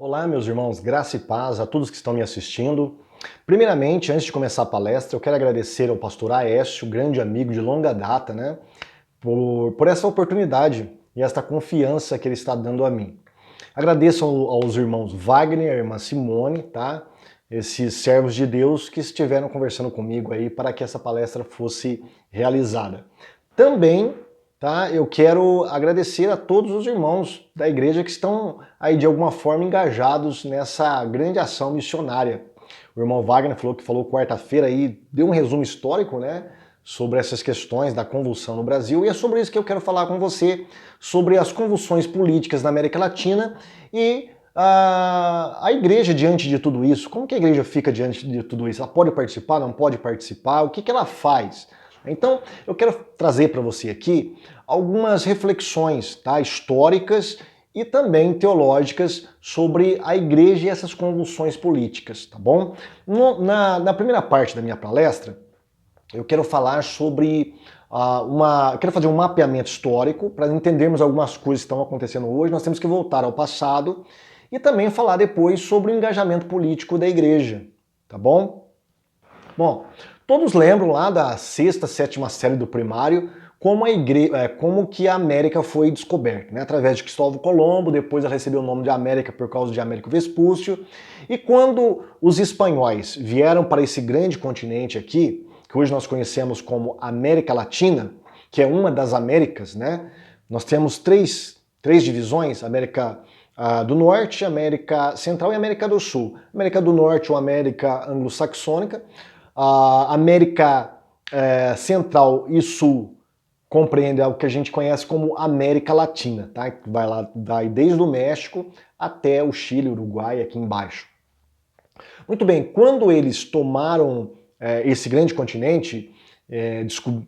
Olá, meus irmãos, graça e paz a todos que estão me assistindo. Primeiramente, antes de começar a palestra, eu quero agradecer ao pastor Aécio, grande amigo de longa data, por essa oportunidade e esta confiança que ele está dando a mim. Agradeço aos irmãos Wagner e a irmã Simone, tá? Esses servos de Deus que estiveram conversando comigo aí para que essa palestra fosse realizada. Também, tá? Eu quero agradecer a todos os irmãos da igreja que estão aí de alguma forma engajados nessa grande ação missionária. O irmão Wagner falou quarta-feira aí, deu um resumo histórico, né? Sobre essas questões da convulsão no Brasil, e é sobre isso que eu quero falar com você, sobre as convulsões políticas na América Latina e a igreja diante de tudo isso. Como que a igreja fica diante de tudo isso? Ela pode participar, não pode participar? O que ela faz? Então, eu quero trazer para você aqui algumas reflexões, tá, históricas e também teológicas sobre a igreja e essas convulsões políticas, tá bom? Na primeira parte da minha palestra, eu quero falar sobre quero fazer um mapeamento histórico para entendermos algumas coisas que estão acontecendo hoje. Nós temos que voltar ao passado e também falar depois sobre o engajamento político da igreja, tá bom? Bom, todos lembram lá da sexta, sétima série do primário como que a América foi descoberta, né? Através de Cristóvão Colombo, depois ela recebeu o nome de América por causa de Américo Vespúcio. E quando os espanhóis vieram para esse grande continente aqui, que hoje nós conhecemos como América Latina, que é uma das Américas, né? Nós temos três divisões, América do Norte, América Central e América do Sul. América do Norte ou América Anglo-Saxônica, a América Central e Sul compreende o que a gente conhece como América Latina, tá? Vai desde o México até o Chile, Uruguai, aqui embaixo. Muito bem, quando eles tomaram esse grande continente,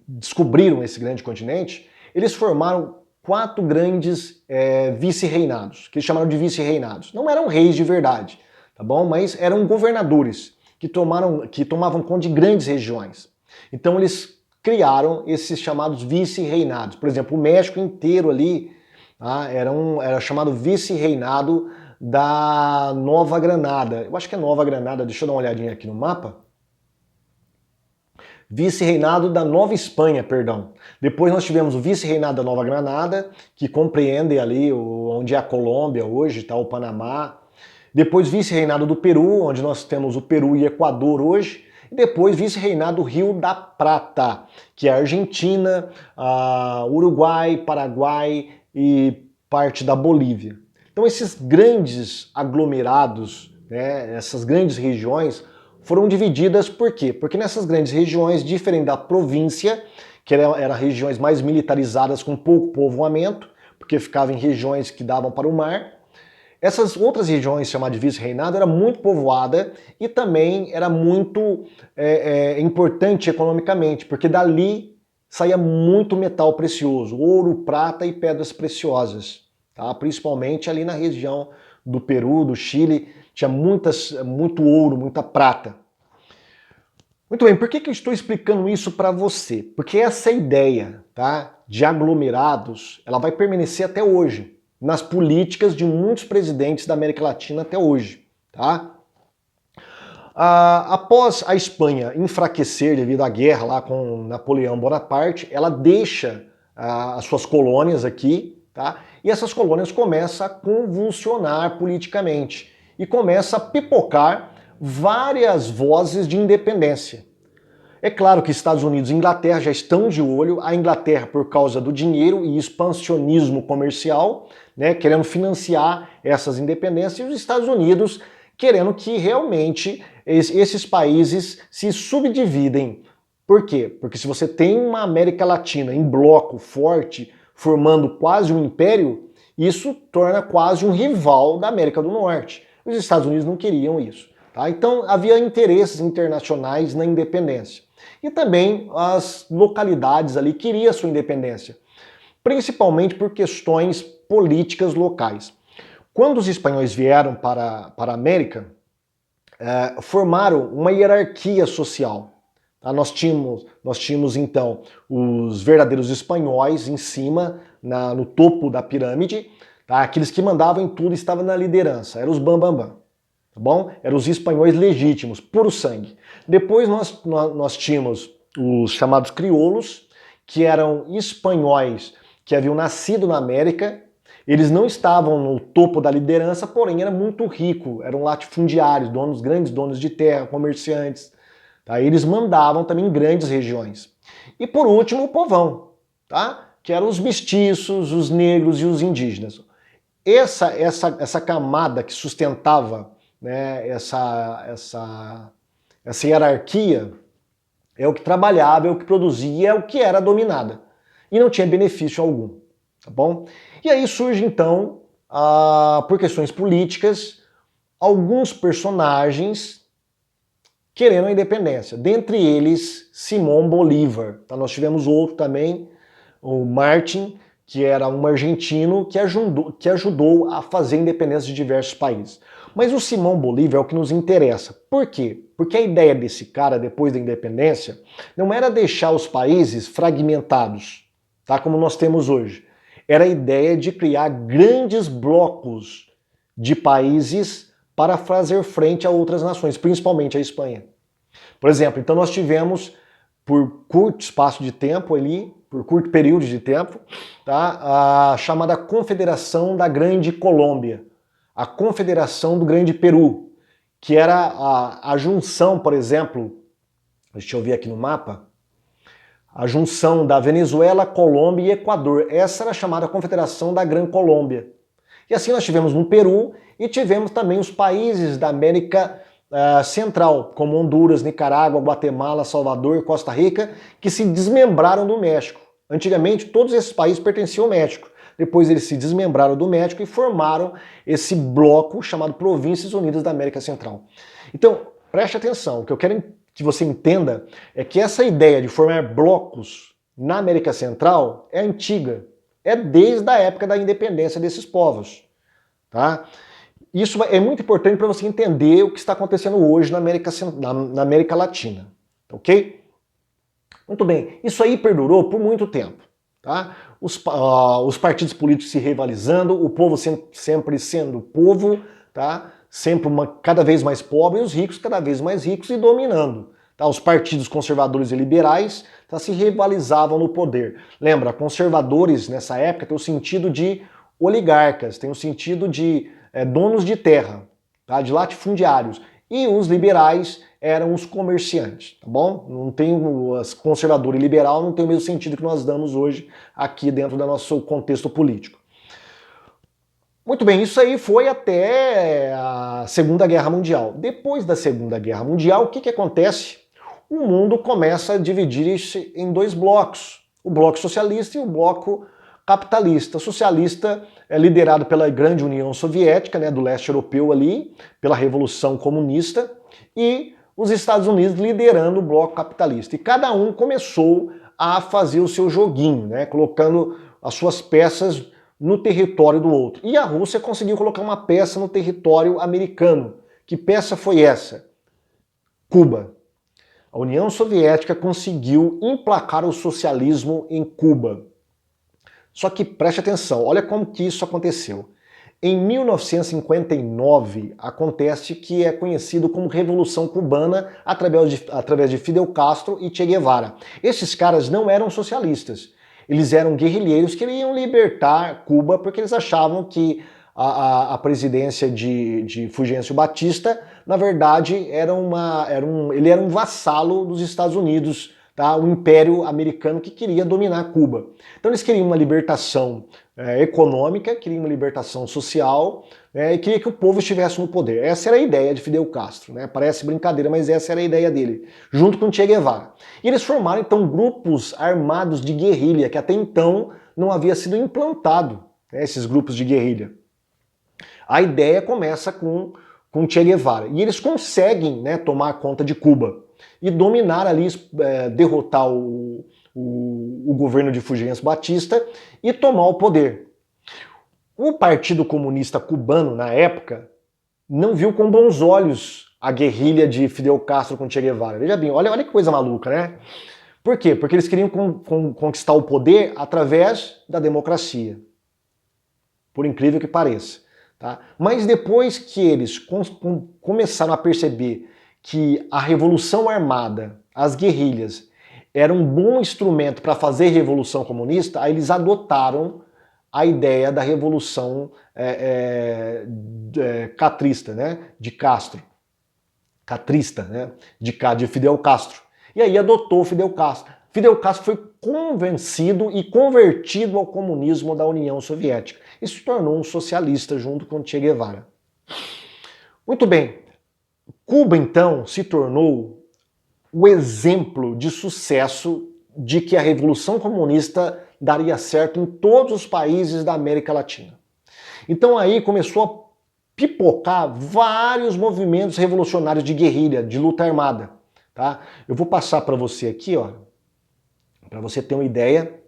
descobriram esse grande continente, eles formaram quatro grandes vice-reinados, que eles chamaram de vice-reinados. Não eram reis de verdade, tá bom? Mas eram governadores que tomavam conta de grandes regiões. Então eles criaram esses chamados vice-reinados. Por exemplo, o México inteiro ali era chamado vice-reinado da Nova Granada. Eu acho que é Nova Granada, deixa eu dar uma olhadinha aqui no mapa. Vice-reinado da Nova Espanha, perdão. Depois nós tivemos o vice-reinado da Nova Granada, que compreende ali onde é a Colômbia hoje, tá, o Panamá. Depois vice-reinado do Peru, onde nós temos o Peru e Equador hoje. E depois vice-reinado do Rio da Prata, que é a Argentina, Uruguai, Paraguai e parte da Bolívia. Então esses grandes aglomerados, né, essas grandes regiões, foram divididas por quê? Porque nessas grandes regiões, diferente da província, que eram regiões mais militarizadas com pouco povoamento, porque ficavam em regiões que davam para o mar, essas outras regiões chamadas de vice-reinado era muito povoada e também era muito importante economicamente, porque dali saía muito metal precioso, ouro, prata e pedras preciosas, tá? Principalmente ali na região do Peru, do Chile, tinha muito ouro, muita prata. Muito bem, por que eu estou explicando isso para você? Porque essa ideia, tá, de aglomerados, ela vai permanecer até hoje, nas políticas de muitos presidentes da América Latina até hoje, tá? Após a Espanha enfraquecer devido à guerra lá com Napoleão Bonaparte, ela deixa as suas colônias aqui, tá? E essas colônias começam a convulsionar politicamente e começam a pipocar várias vozes de independência. É claro que Estados Unidos e Inglaterra já estão de olho, a Inglaterra por causa do dinheiro e expansionismo comercial, né, querendo financiar essas independências, e os Estados Unidos querendo que realmente esses países se subdividem. Por quê? Porque se você tem uma América Latina em bloco forte, formando quase um império, isso torna quase um rival da América do Norte. Os Estados Unidos não queriam isso. Tá? Então havia interesses internacionais na independência. E também as localidades ali queriam sua independência, principalmente por questões políticas locais. Quando os espanhóis vieram para a América, formaram uma hierarquia social. Tá? Nós tínhamos então os verdadeiros espanhóis em cima, no topo da pirâmide. Tá? Aqueles que mandavam em tudo estavam na liderança, eram os bambambam. Tá bom? Eram os espanhóis legítimos, puro sangue. Depois nós tínhamos os chamados crioulos, que eram espanhóis que haviam nascido na América. Eles não estavam no topo da liderança, porém era muito rico, eram latifundiários, grandes donos de terra, comerciantes. Tá? Eles mandavam também em grandes regiões. E por último, o povão, tá? Que eram os mestiços, os negros e os indígenas. Essa camada que sustentava, né, essa hierarquia é o que trabalhava, é o que produzia, é o que era dominada. E não tinha benefício algum, tá bom? E aí surge então, por questões políticas, alguns personagens querendo a independência. Dentre eles, Simón Bolívar. Então, nós tivemos outro também, o Martin, que era um argentino que ajudou a fazer a independência de diversos países. Mas o Simón Bolívar é o que nos interessa. Por quê? Porque a ideia desse cara, depois da independência, não era deixar os países fragmentados, tá? Como nós temos hoje. Era a ideia de criar grandes blocos de países para fazer frente a outras nações, principalmente a Espanha. Por exemplo, então nós tivemos, por curto espaço de tempo ali, por curto período de tempo, tá? A chamada Confederação da Grande Colômbia, a Confederação do Grande Peru, que era a junção, por exemplo, deixa eu ver aqui no mapa, a junção da Venezuela, Colômbia e Equador. Essa era a chamada Confederação da Gran Colômbia. E assim nós tivemos no Peru e tivemos também os países da América Central, como Honduras, Nicarágua, Guatemala, Salvador e Costa Rica, que se desmembraram do México. Antigamente todos esses países pertenciam ao México. Depois eles se desmembraram do México e formaram esse bloco chamado Províncias Unidas da América Central. Então, preste atenção, o que eu quero que você entenda é que essa ideia de formar blocos na América Central é antiga. É desde a época da independência desses povos. Tá? Isso é muito importante para você entender o que está acontecendo hoje na América Latina. Ok? Muito bem, isso aí perdurou por muito tempo. Tá? Os partidos políticos se rivalizando, o povo sempre sendo povo, tá? Sempre cada vez mais pobre, e os ricos cada vez mais ricos e dominando. Tá? Os partidos conservadores e liberais se rivalizavam no poder. Lembra, conservadores nessa época tem o sentido de oligarcas, tem o sentido de donos de terra, tá? De latifundiários. E os liberais eram os comerciantes, tá bom? Não tem conservador e liberal não tem o mesmo sentido que nós damos hoje aqui dentro do nosso contexto político. Muito bem, isso aí foi até a Segunda Guerra Mundial. Depois da Segunda Guerra Mundial, o que acontece? O mundo começa a dividir-se em dois blocos, o bloco socialista e o bloco capitalista. O socialista é liderado pela grande União Soviética, né, do leste europeu ali, pela Revolução Comunista, e os Estados Unidos liderando o bloco capitalista. E cada um começou a fazer o seu joguinho, né, colocando as suas peças no território do outro. E a Rússia conseguiu colocar uma peça no território americano. Que peça foi essa? Cuba. A União Soviética conseguiu emplacar o socialismo em Cuba. Só que preste atenção, olha como que isso aconteceu. Em 1959, acontece que é conhecido como Revolução Cubana através de Fidel Castro e Che Guevara. Esses caras não eram socialistas, eles eram guerrilheiros que queriam libertar Cuba porque eles achavam que a presidência de Fulgêncio Batista, na verdade, ele era um vassalo dos Estados Unidos, tá? O Império Americano que queria dominar Cuba. Então eles queriam uma libertação econômica, queriam uma libertação social, e queria que o povo estivesse no poder. Essa era a ideia de Fidel Castro, né? Parece brincadeira, mas essa era a ideia dele, junto com Che Guevara. E eles formaram então grupos armados de guerrilha, que até então não havia sido implantado, né, esses grupos de guerrilha. A ideia começa com Che Guevara, e eles conseguem, né, tomar conta de Cuba e dominar ali, derrotar o governo de Fulgêncio Batista e tomar o poder. O Partido Comunista Cubano, na época, não viu com bons olhos a guerrilha de Fidel Castro com Che Guevara. Veja bem, olha que coisa maluca, né? Por quê? Porque eles queriam conquistar o poder através da democracia. por incrível que pareça. Tá? Mas depois que eles começaram a perceber que a revolução armada, as guerrilhas, era um bom instrumento para fazer revolução comunista, aí eles adotaram a ideia da revolução catrista, né? De Castro. Catrista, né? De Fidel Castro. E aí adotou Fidel Castro. Fidel Castro foi convencido e convertido ao comunismo da União Soviética e se tornou um socialista junto com Che Guevara. Muito bem, Cuba então se tornou o exemplo de sucesso de que a Revolução Comunista daria certo em todos os países da América Latina. Então aí começou a pipocar vários movimentos revolucionários de guerrilha, de luta armada. Tá? Eu vou passar para você aqui, ó, para você ter uma ideia.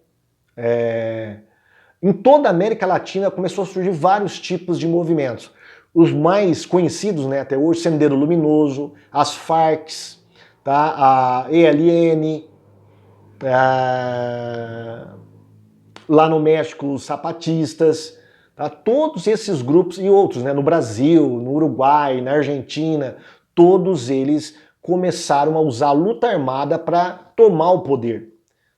Em toda a América Latina começou a surgir vários tipos de movimentos. Os mais conhecidos, né, até hoje, Sendero Luminoso, as Farc, tá? A ELN, lá no México, os Zapatistas, tá? Todos esses grupos e outros, né, no Brasil, no Uruguai, na Argentina, todos eles começaram a usar a luta armada para tomar o poder.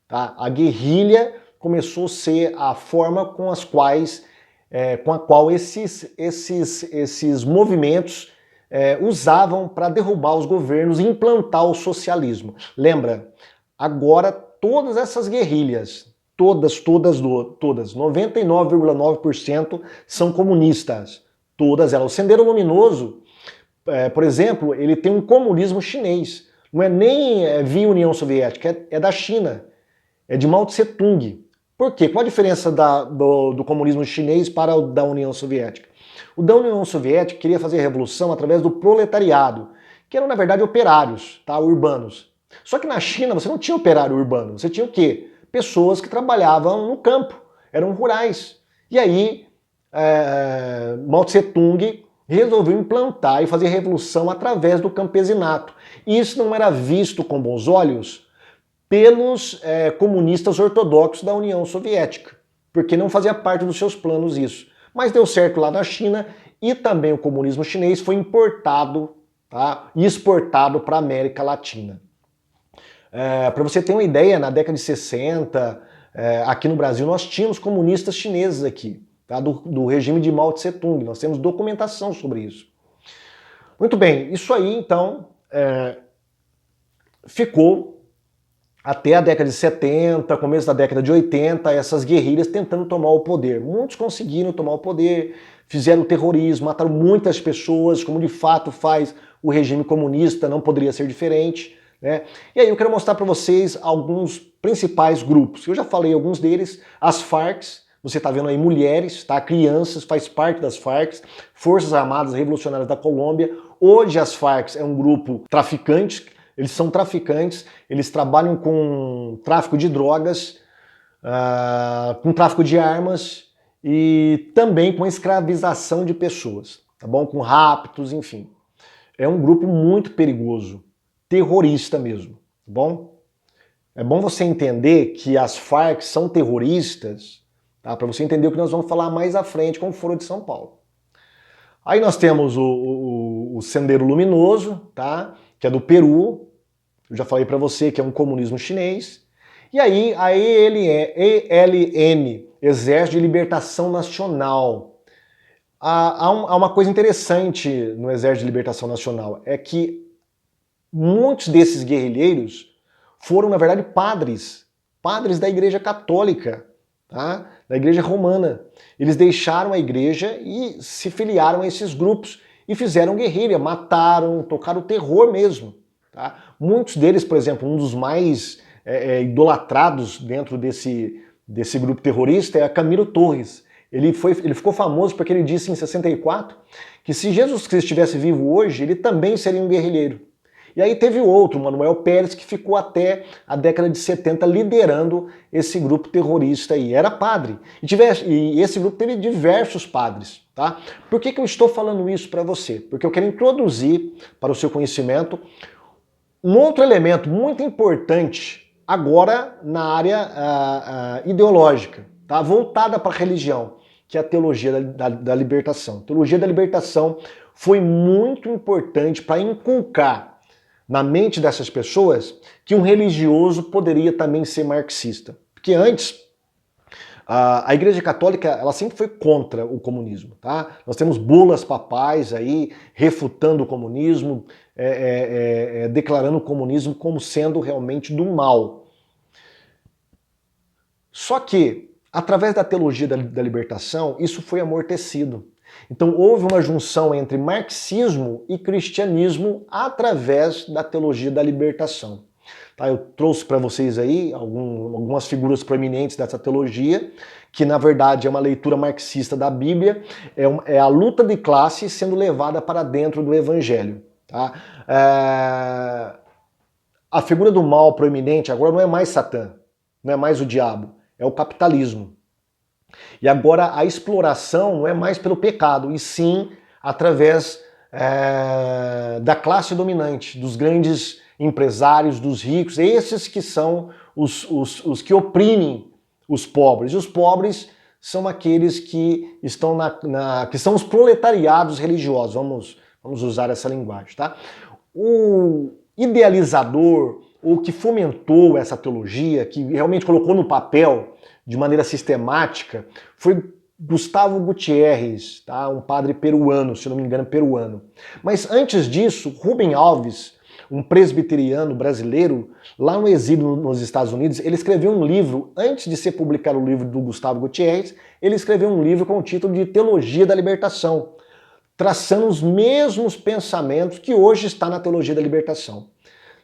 Tá? A guerrilha começou a ser a forma com a qual esses movimentos usavam para derrubar os governos e implantar o socialismo. Lembra, agora todas essas guerrilhas, todas, 99,9% são comunistas. Todas elas. O Sendero Luminoso, por exemplo, ele tem um comunismo chinês. Não é nem via União Soviética, é da China. É de Mao Tse Tung. Por quê? Qual a diferença do comunismo chinês para o da União Soviética? O da União Soviética queria fazer a revolução através do proletariado, que eram, na verdade, operários, tá? Urbanos. Só que na China você não tinha operário urbano, você tinha o quê? Pessoas que trabalhavam no campo, eram rurais. E aí, Mao Tse Tung resolveu implantar e fazer revolução através do campesinato. E isso não era visto com bons olhos pelos comunistas ortodoxos da União Soviética, porque não fazia parte dos seus planos isso. Mas deu certo lá na China e também o comunismo chinês foi importado, tá, e exportado para a América Latina. Para você ter uma ideia, na década de 60, aqui no Brasil, nós tínhamos comunistas chineses aqui, tá, do regime de Mao Tse Tung. Nós temos documentação sobre isso. Muito bem, isso aí então ficou até a década de 70, começo da década de 80, essas guerrilhas tentando tomar o poder. Muitos conseguiram tomar o poder, fizeram terrorismo, mataram muitas pessoas, como de fato faz o regime comunista, não poderia ser diferente, né? E aí eu quero mostrar para vocês alguns principais grupos. Eu já falei alguns deles, as Farc, você está vendo aí mulheres, tá? Crianças, faz parte das Farc, Forças Armadas Revolucionárias da Colômbia. Hoje as Farc é um grupo traficante. Eles são traficantes, eles trabalham com tráfico de drogas, com tráfico de armas e também com escravização de pessoas, tá bom? Com raptos, enfim. É um grupo muito perigoso, terrorista mesmo, tá bom? É bom você entender que as Farc são terroristas, tá? Para você entender o que nós vamos falar mais à frente com o Foro de São Paulo. Aí nós temos o Sendero Luminoso, tá? Que é do Peru. Eu já falei para você que é um comunismo chinês. E aí a ELN, Exército de Libertação Nacional. Há uma coisa interessante no Exército de Libertação Nacional, é que muitos desses guerrilheiros foram, na verdade, padres da Igreja Católica, tá? Da Igreja Romana. Eles deixaram a igreja e se filiaram a esses grupos e fizeram guerrilha, mataram, tocaram terror mesmo. Tá? Muitos deles, por exemplo, um dos mais idolatrados dentro desse grupo terrorista é Camilo Torres. Ele ficou famoso porque ele disse em 64 que se Jesus Cristo estivesse vivo hoje, ele também seria um guerrilheiro. E aí teve outro, Manuel Pérez, que ficou até a década de 70 liderando esse grupo terrorista aí. Era padre. E esse grupo teve diversos padres. Tá? Por que eu estou falando isso para você? Porque eu quero introduzir para o seu conhecimento um outro elemento muito importante agora na área ideológica, tá? Voltada para a religião, que é a teologia da libertação. A teologia da libertação foi muito importante para inculcar na mente dessas pessoas que um religioso poderia também ser marxista. Porque antes, a Igreja Católica ela sempre foi contra o comunismo. Tá? Nós temos bulas papais aí refutando o comunismo, declarando o comunismo como sendo realmente do mal. Só que, através da teologia da libertação, isso foi amortecido. Então houve uma junção entre marxismo e cristianismo através da teologia da libertação. Tá, eu trouxe para vocês aí algumas figuras proeminentes dessa teologia, que na verdade é uma leitura marxista da Bíblia, é a luta de classe sendo levada para dentro do Evangelho. Tá? A figura do mal proeminente agora não é mais Satã, não é mais o diabo, é o capitalismo. E agora a exploração não é mais pelo pecado, e sim através da classe dominante, dos grandes empresários, dos ricos, esses que são os que oprimem os pobres. E os pobres são aqueles que estão que são os proletariados religiosos, vamos usar essa linguagem, tá? O idealizador, o que fomentou essa teologia, que realmente colocou no papel de maneira sistemática, foi Gustavo Gutierrez, tá? Um padre peruano, se não me engano, peruano. Mas antes disso, Rubem Alves, um presbiteriano brasileiro, lá no exílio nos Estados Unidos, ele escreveu um livro, antes de ser publicado o livro do Gustavo Gutierrez, ele escreveu um livro com o título de Teologia da Libertação, traçando os mesmos pensamentos que hoje está na Teologia da Libertação.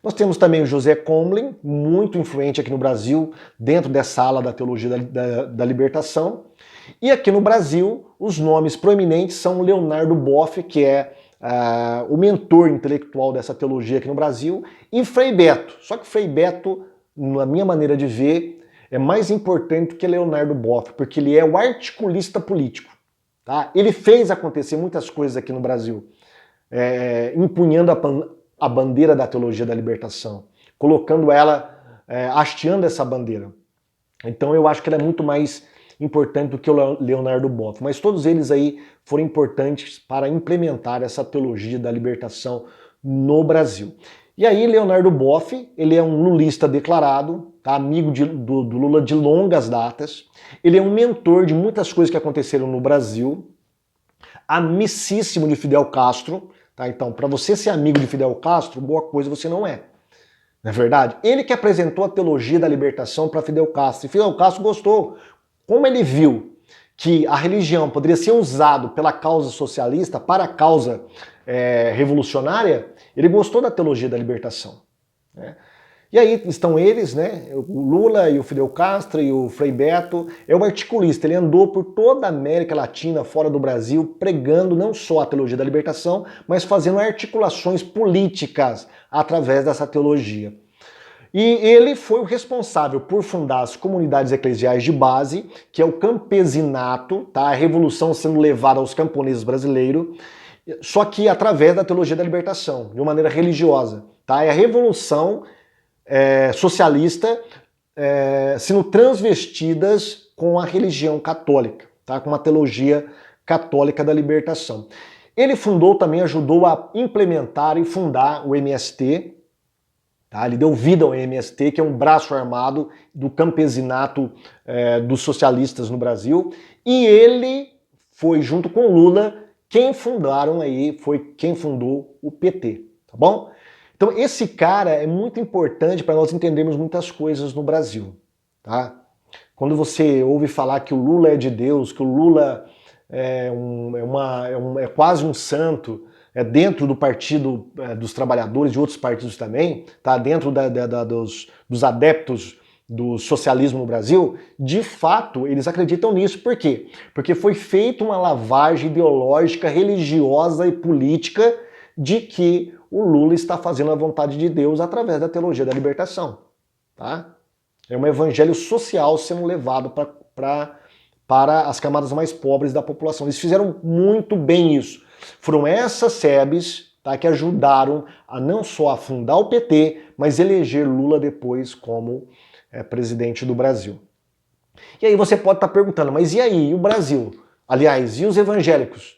Nós temos também o José Comlen, muito influente aqui no Brasil, dentro dessa ala da Teologia da Libertação. E aqui no Brasil, os nomes proeminentes são Leonardo Boff, que é o mentor intelectual dessa teologia aqui no Brasil, e Frei Beto. Só que Frei Beto, na minha maneira de ver, é mais importante que Leonardo Boff, porque ele é o articulista político. Tá? Ele fez acontecer muitas coisas aqui no Brasil, empunhando a bandeira da teologia da libertação, colocando ela, hasteando essa bandeira. Então eu acho que ela é muito mais importante do que o Leonardo Boff, mas todos eles aí foram importantes para implementar essa teologia da libertação no Brasil. E aí Leonardo Boff, ele é um lulista declarado, tá? Amigo do Lula de longas datas, ele é um mentor de muitas coisas que aconteceram no Brasil, amicíssimo de Fidel Castro, tá? Então, para você ser amigo de Fidel Castro, boa coisa você não é. Não é verdade? Ele que apresentou a teologia da libertação para Fidel Castro, e Fidel Castro gostou. Como ele viu que a religião poderia ser usada pela causa socialista, para a causa revolucionária, ele gostou da teologia da libertação. Né? E aí estão eles, né? O Lula e o Fidel Castro e o Frei Beto, é um articulista, ele andou por toda a América Latina, fora do Brasil, pregando não só a teologia da libertação, mas fazendo articulações políticas através dessa teologia. E ele foi o responsável por fundar as comunidades eclesiais de base, que é o campesinato, tá? A revolução sendo levada aos camponeses brasileiros, só que através da teologia da libertação, de uma maneira religiosa. Tá? É a revolução socialista sendo transvestidas com a religião católica, tá? Com uma teologia católica da libertação. Ele fundou também, ajudou a implementar e fundar o MST, tá? Ele deu vida ao MST, que é um braço armado do campesinato dos socialistas no Brasil, e ele foi, junto com Lula, quem fundou o PT, tá bom? Então esse cara é muito importante para nós entendermos muitas coisas no Brasil, tá? Quando você ouve falar que o Lula é de Deus, que o Lula é quase um santo, dentro do Partido dos Trabalhadores, de outros partidos também, tá? Dentro dos adeptos do socialismo no Brasil, de fato, eles acreditam nisso. Por quê? Porque foi feita uma lavagem ideológica, religiosa e política de que o Lula está fazendo a vontade de Deus através da teologia da libertação. Tá? É um evangelho social sendo levado para as camadas mais pobres da população. Eles fizeram muito bem isso. Foram essas SEBs, tá, que ajudaram a não só a fundar o PT, mas eleger Lula depois como presidente do Brasil. E aí você pode estar perguntando, mas e aí, e o Brasil? Aliás, e os evangélicos?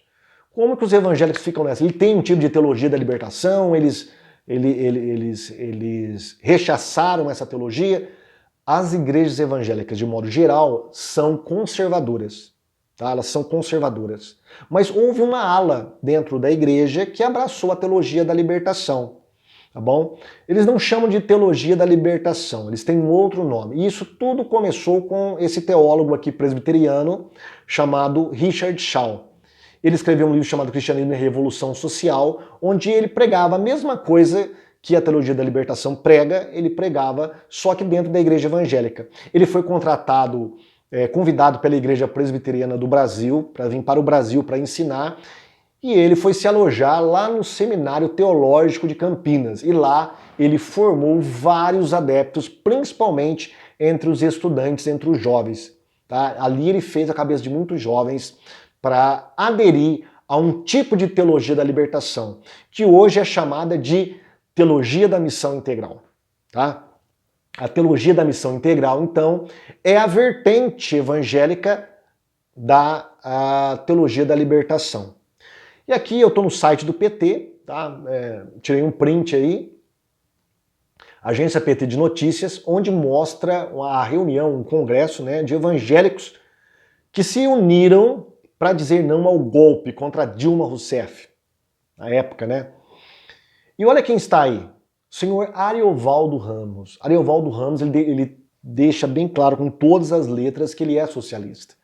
Como que os evangélicos ficam nessa? Ele tem um tipo de teologia da libertação, eles rechaçaram essa teologia. As igrejas evangélicas, de modo geral, são conservadoras. Tá? Elas são conservadoras. Mas houve uma ala dentro da igreja que abraçou a teologia da libertação. Tá bom? Eles não chamam de teologia da libertação, eles têm um outro nome. E isso tudo começou com esse teólogo aqui presbiteriano chamado Richard Shaw. Ele escreveu um livro chamado Cristianismo e Revolução Social, onde ele pregava a mesma coisa que a teologia da libertação prega, ele pregava só que dentro da igreja evangélica. Ele foi contratado, convidado pela Igreja Presbiteriana do Brasil, para vir para o Brasil para ensinar, e ele foi se alojar lá no Seminário Teológico de Campinas. E lá ele formou vários adeptos, principalmente entre os estudantes, entre os jovens. Tá? Ali ele fez a cabeça de muitos jovens para aderir a um tipo de teologia da libertação, que hoje é chamada de teologia da missão integral. Tá? A teologia da missão integral, então, é a vertente evangélica da teologia da libertação. E aqui eu estou no site do PT, tá? Tirei um print aí, Agência PT de Notícias, onde mostra a reunião, um congresso, né, de evangélicos que se uniram para dizer não ao golpe contra Dilma Rousseff, na época, né? E olha quem está aí, o senhor Ariovaldo Ramos. Ariovaldo Ramos, ele deixa bem claro com todas as letras que ele é socialista.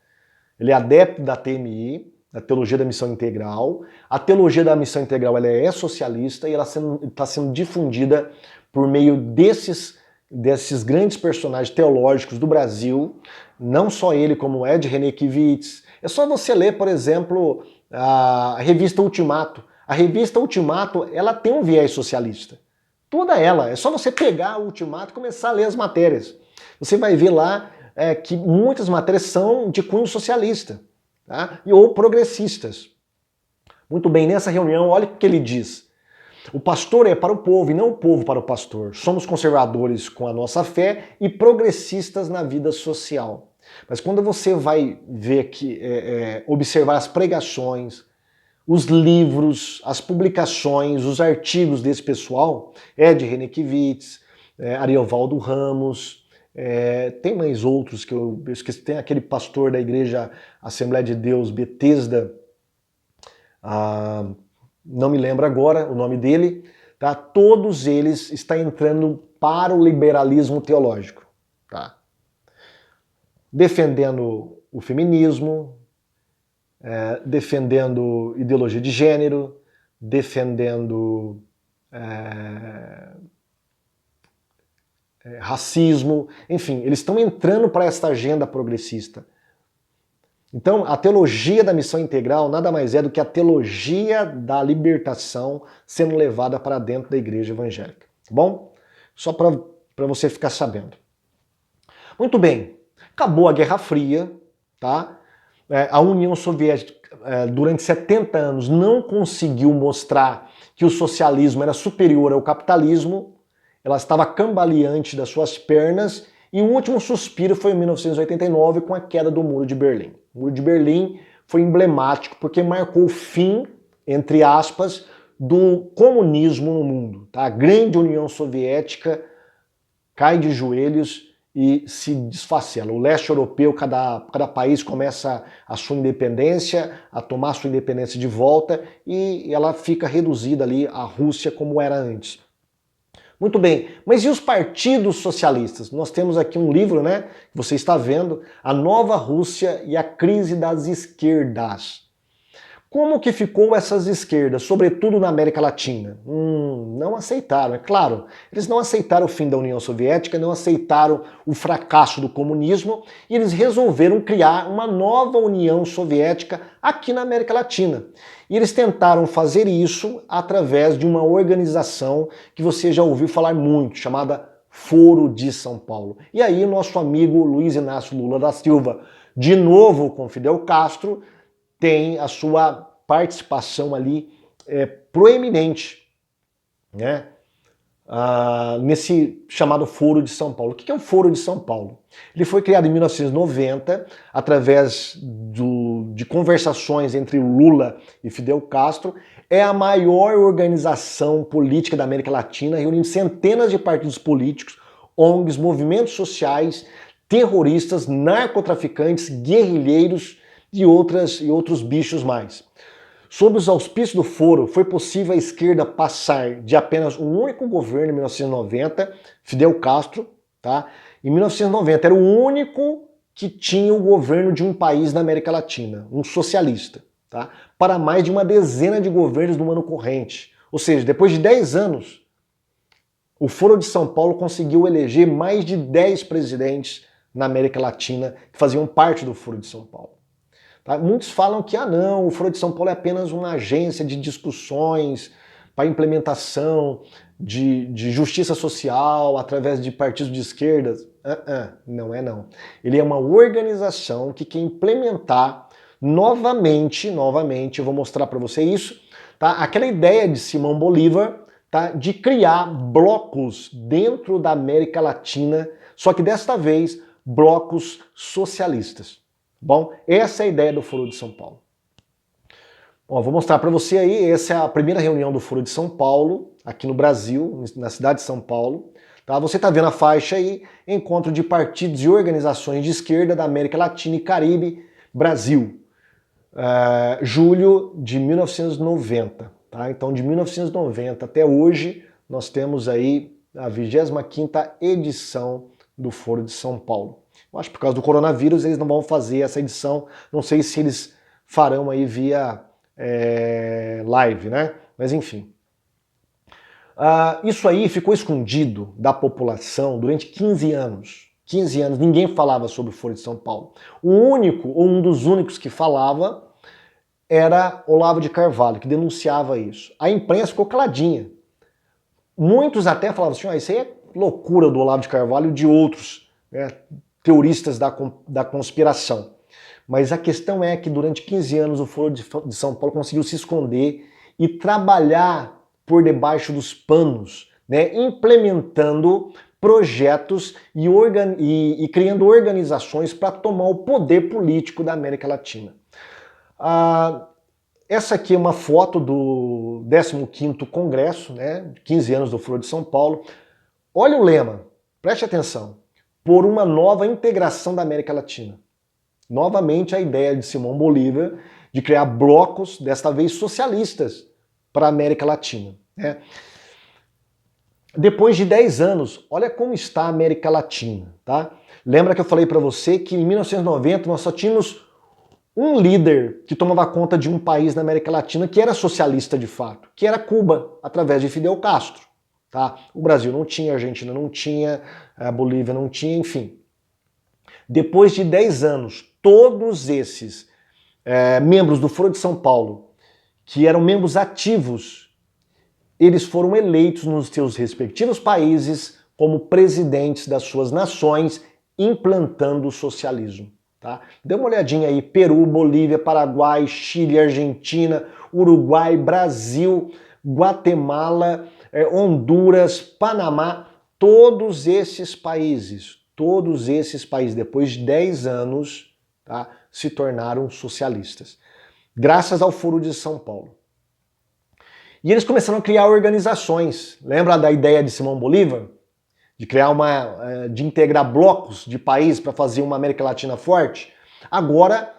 Ele é adepto da TMI, da teologia da missão integral. A teologia da missão integral ela é socialista e ela está sendo difundida por meio desses grandes personagens teológicos do Brasil, não só ele, como Ed Renekiewicz. É só você ler, por exemplo, a revista Ultimato. A revista Ultimato, ela tem um viés socialista. Toda ela. É só você pegar o Ultimato e começar a ler as matérias. Você vai ver lá que muitas matérias são de cunho socialista. Tá? Ou progressistas. Muito bem, nessa reunião, olha o que ele diz. O pastor é para o povo e não o povo para o pastor. Somos conservadores com a nossa fé e progressistas na vida social. Mas quando você vai ver observar as pregações, os livros, as publicações, os artigos desse pessoal, Ed Renekiewicz, Ariovaldo Ramos, tem mais outros que eu esqueci, tem aquele pastor da igreja Assembleia de Deus, Betesda, não me lembro agora o nome dele, tá? Todos eles estão entrando para o liberalismo teológico, tá? Defendendo o feminismo, defendendo ideologia de gênero, defendendo racismo, enfim, eles estão entrando para esta agenda progressista. Então, a teologia da missão integral nada mais é do que a teologia da libertação sendo levada para dentro da igreja evangélica. Tá bom? Só para você ficar sabendo. Muito bem, acabou a Guerra Fria, tá? A União Soviética, durante 70 anos, não conseguiu mostrar que o socialismo era superior ao capitalismo, ela estava cambaleante das suas pernas, e o último suspiro foi em 1989 com a queda do Muro de Berlim. O Muro de Berlim foi emblemático porque marcou o fim, entre aspas, do comunismo no mundo. Tá? A grande União Soviética cai de joelhos e se desfacela. O leste europeu, cada país começa a sua independência, a tomar a sua independência de volta, e ela fica reduzida ali à Rússia como era antes. Muito bem, mas e os partidos socialistas? Nós temos aqui um livro, né, que você está vendo, A Nova Rússia e a Crise das Esquerdas. Como que ficou essas esquerdas, sobretudo na América Latina? Não aceitaram, é claro. Eles não aceitaram o fim da União Soviética, não aceitaram o fracasso do comunismo, e eles resolveram criar uma nova União Soviética aqui na América Latina. E eles tentaram fazer isso através de uma organização que você já ouviu falar muito, chamada Foro de São Paulo. E aí o nosso amigo Luiz Inácio Lula da Silva, de novo com Fidel Castro, tem a sua participação ali proeminente, né? nesse chamado Foro de São Paulo. O que é o Foro de São Paulo? Ele foi criado em 1990 através de conversações entre Lula e Fidel Castro. É a maior organização política da América Latina, reunindo centenas de partidos políticos, ONGs, movimentos sociais, terroristas, narcotraficantes, guerrilheiros e outros bichos mais. Sob os auspícios do Foro, foi possível a esquerda passar de apenas um único governo em 1990, Fidel Castro, tá? Em 1990 era o único que tinha o governo de um país na América Latina, um socialista, tá? Para mais de uma dezena de governos no ano corrente. Ou seja, depois de 10 anos, o Foro de São Paulo conseguiu eleger mais de 10 presidentes na América Latina que faziam parte do Foro de São Paulo. Tá? Muitos falam que, não, o Foro de São Paulo é apenas uma agência de discussões para implementação de justiça social através de partidos de esquerda. Não é não. Ele é uma organização que quer implementar novamente, eu vou mostrar para você isso, tá? Aquela ideia de Simão Bolívar, tá? De criar blocos dentro da América Latina, só que desta vez blocos socialistas. Bom, essa é a ideia do Foro de São Paulo. Bom, vou mostrar para você aí, essa é a primeira reunião do Foro de São Paulo, aqui no Brasil, na cidade de São Paulo. Tá? Você está vendo a faixa aí, encontro de partidos e organizações de esquerda da América Latina e Caribe, Brasil. Julho de 1990. Tá? Então, de 1990 até hoje, nós temos aí a 25ª edição do Foro de São Paulo. Eu acho que por causa do coronavírus eles não vão fazer essa edição, não sei se eles farão aí via live, né? Mas enfim. Isso aí ficou escondido da população durante 15 anos. 15 anos, ninguém falava sobre o Foro de São Paulo. O único, ou um dos únicos que falava, era Olavo de Carvalho, que denunciava isso. A imprensa ficou caladinha. Muitos até falavam assim, isso aí é loucura do Olavo de Carvalho e de outros, né, teoristas da conspiração. Mas a questão é que durante 15 anos o Foro de São Paulo conseguiu se esconder e trabalhar por debaixo dos panos, né, implementando projetos e criando organizações para tomar o poder político da América Latina. Essa aqui é uma foto do 15º Congresso, né, 15 anos do Foro de São Paulo. Olha o lema, preste atenção, por uma nova integração da América Latina. Novamente a ideia de Simão Bolívar de criar blocos, desta vez socialistas, para a América Latina. Né? Depois de 10 anos, olha como está a América Latina. Tá? Lembra que eu falei para você que em 1990 nós só tínhamos um líder que tomava conta de um país na América Latina que era socialista de fato, que era Cuba, através de Fidel Castro. Tá? O Brasil não tinha, a Argentina não tinha, a Bolívia não tinha, enfim. Depois de 10 anos, todos esses membros do Foro de São Paulo, que eram membros ativos, eles foram eleitos nos seus respectivos países como presidentes das suas nações, implantando o socialismo. Tá? Dê uma olhadinha aí, Peru, Bolívia, Paraguai, Chile, Argentina, Uruguai, Brasil, Guatemala, Honduras, Panamá, todos esses países, depois de 10 anos, tá, se tornaram socialistas, graças ao Foro de São Paulo. E eles começaram a criar organizações. Lembra da ideia de Simão Bolívar? De criar de integrar blocos de países para fazer uma América Latina forte? Agora,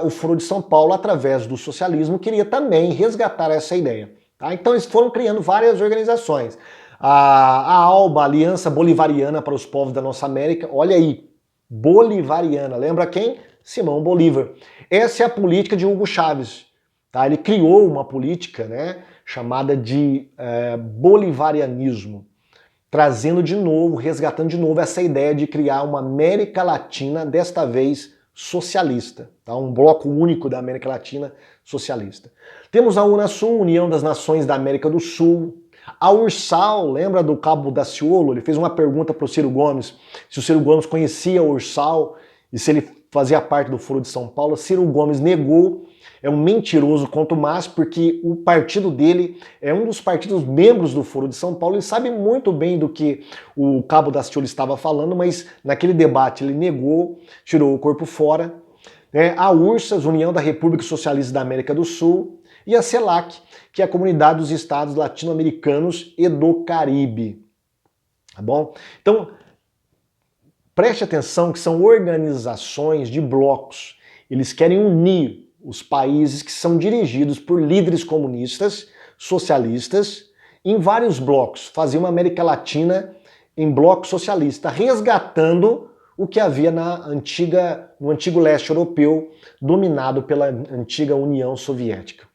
o Foro de São Paulo, através do socialismo, queria também resgatar essa ideia. Tá? Então eles foram criando várias organizações. A ALBA, Aliança Bolivariana para os Povos da Nossa América, olha aí, bolivariana, lembra quem? Simão Bolívar. Essa é a política de Hugo Chávez. Tá? Ele criou uma política, né, chamada de bolivarianismo, trazendo de novo, resgatando de novo essa ideia de criar uma América Latina, desta vez socialista, tá? Um bloco único da América Latina socialista. Temos a Unasul, União das Nações da América do Sul. A Ursal, lembra do Cabo Daciolo? Ele fez uma pergunta para o Ciro Gomes, se o Ciro Gomes conhecia a Ursal e se ele fazia parte do Foro de São Paulo. Ciro Gomes negou é um mentiroso quanto mais, porque o partido dele é um dos partidos membros do Foro de São Paulo, ele sabe muito bem do que o Cabo Daciolo estava falando, mas naquele debate ele negou, tirou o corpo fora. A URSS, União da República Socialista da América do Sul, e a CELAC, que é a Comunidade dos Estados Latino-Americanos e do Caribe. Tá bom? Então, preste atenção que são organizações de blocos. Eles querem unir os países que são dirigidos por líderes comunistas, socialistas, em vários blocos, fazer uma América Latina em bloco socialista, resgatando o que havia no antigo leste europeu, dominado pela antiga União Soviética.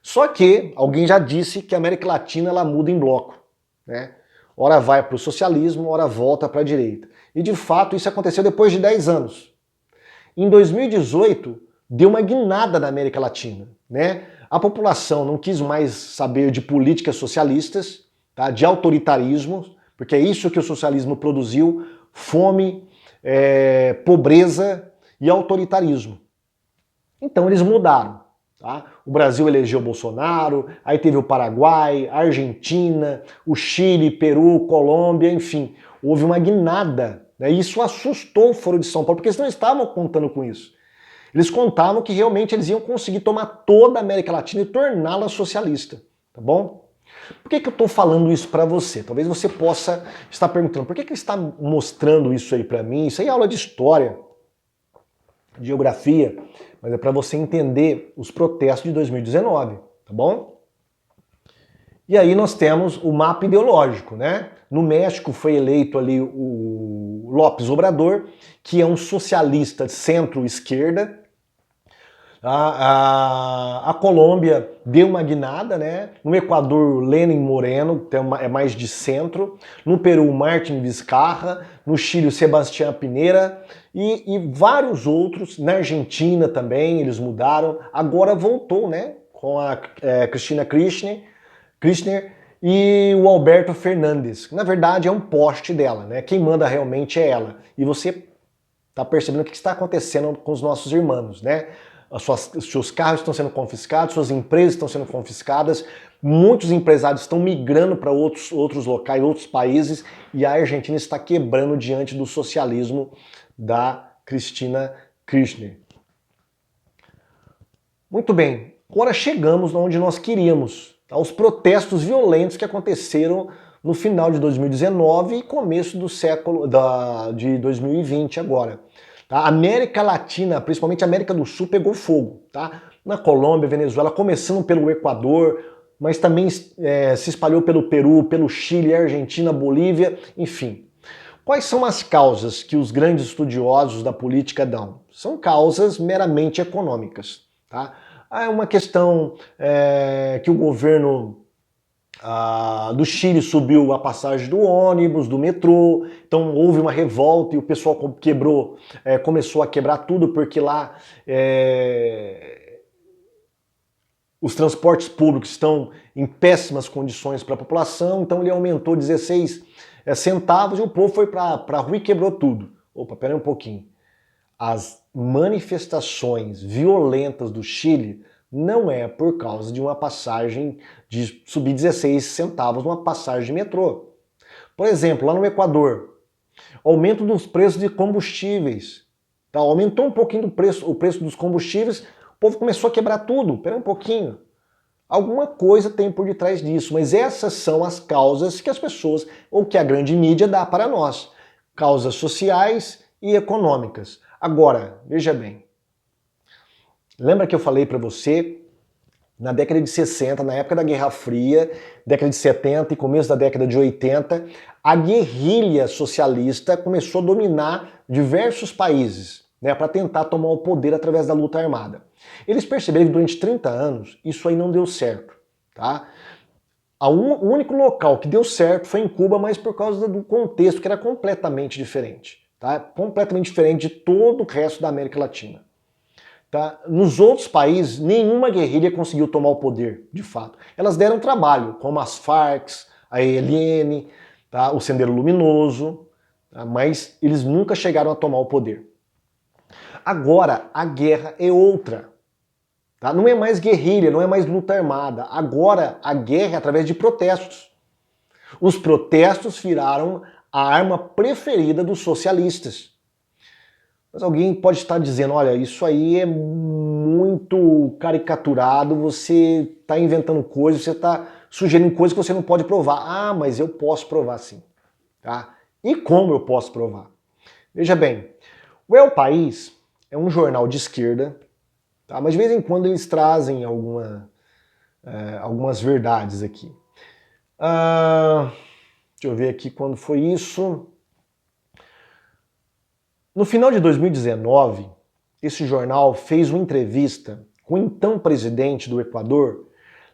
Só que alguém já disse que a América Latina ela muda em bloco, né? Ora vai para o socialismo, ora volta para a direita. E de fato isso aconteceu depois de 10 anos. Em 2018, deu uma guinada na América Latina, né? A população não quis mais saber de políticas socialistas, tá? De autoritarismo, porque é isso que o socialismo produziu, fome, pobreza e autoritarismo. Então eles mudaram. Tá? O Brasil elegeu Bolsonaro, aí teve o Paraguai, a Argentina, o Chile, Peru, Colômbia, enfim. Houve uma guinada, né? E isso assustou o Foro de São Paulo, porque eles não estavam contando com isso. Eles contavam que realmente eles iam conseguir tomar toda a América Latina e torná-la socialista, tá bom? Por que eu estou falando isso para você? Talvez você possa estar perguntando, por que ele está mostrando isso aí para mim? Isso aí é aula de história, de geografia, mas é para você entender os protestos de 2019, tá bom? E aí nós temos o mapa ideológico, né? No México foi eleito ali o López Obrador, que é um socialista de centro-esquerda. A Colômbia deu uma guinada, né? No Equador, Lenin Moreno, é mais de centro. No Peru, Martin Vizcarra. No Chile, Sebastián Piñera. E vários outros. Na Argentina também, eles mudaram. Agora voltou, né? Com a Cristina Kirchner e o Alberto Fernandes. Que, na verdade, é um poste dela, né? Quem manda realmente é ela. E você tá percebendo o que está acontecendo com os nossos irmãos, né? Os seus carros estão sendo confiscados, suas empresas estão sendo confiscadas, muitos empresários estão migrando para outros locais, outros países, e a Argentina está quebrando diante do socialismo da Cristina Kirchner. Muito bem, agora chegamos onde nós queríamos, tá? Os protestos violentos que aconteceram no final de 2019 e começo de 2020 agora. A América Latina, principalmente a América do Sul, pegou fogo. Tá? Na Colômbia, Venezuela, começando pelo Equador, mas também se espalhou pelo Peru, pelo Chile, Argentina, Bolívia, enfim. Quais são as causas que os grandes estudiosos da política dão? São causas meramente econômicas. Tá? É uma questão que o governo do Chile subiu a passagem do ônibus, do metrô, então houve uma revolta e o pessoal começou a quebrar tudo, porque lá os transportes públicos estão em péssimas condições para a população, então ele aumentou 16 centavos e o povo foi para a rua e quebrou tudo. Opa, pera aí um pouquinho. As manifestações violentas do Chile não é por causa de uma passagem de subir 16 centavos numa passagem de metrô. Por exemplo, lá no Equador, aumento dos preços de combustíveis. Tá? Aumentou um pouquinho o preço dos combustíveis, o povo começou a quebrar tudo. Espera um pouquinho. Alguma coisa tem por detrás disso, mas essas são as causas que as pessoas, ou que a grande mídia dá para nós. Causas sociais e econômicas. Agora, veja bem. Lembra que eu falei para você, na década de 60, na época da Guerra Fria, década de 70 e começo da década de 80, a guerrilha socialista começou a dominar diversos países, né, para tentar tomar o poder através da luta armada. Eles perceberam que durante 30 anos isso aí não deu certo. Tá? O único local que deu certo foi em Cuba, mas por causa do contexto que era completamente diferente. Tá? Completamente diferente de todo o resto da América Latina. Tá? Nos outros países, nenhuma guerrilha conseguiu tomar o poder, de fato. Elas deram trabalho, como as Farc, a ELN, tá? O Sendero Luminoso, tá? Mas eles nunca chegaram a tomar o poder. Agora, a guerra é outra. Tá? Não é mais guerrilha, não é mais luta armada. Agora a guerra é através de protestos. Os protestos viraram a arma preferida dos socialistas. Mas alguém pode estar dizendo, olha, isso aí é muito caricaturado, você está inventando coisas, você está sugerindo coisas que você não pode provar. Ah, mas eu posso provar sim. Tá? E como eu posso provar? Veja bem, o El País é um jornal de esquerda, tá? Mas de vez em quando eles trazem algumas verdades aqui. Deixa eu ver aqui quando foi isso. No final de 2019, esse jornal fez uma entrevista com o então presidente do Equador,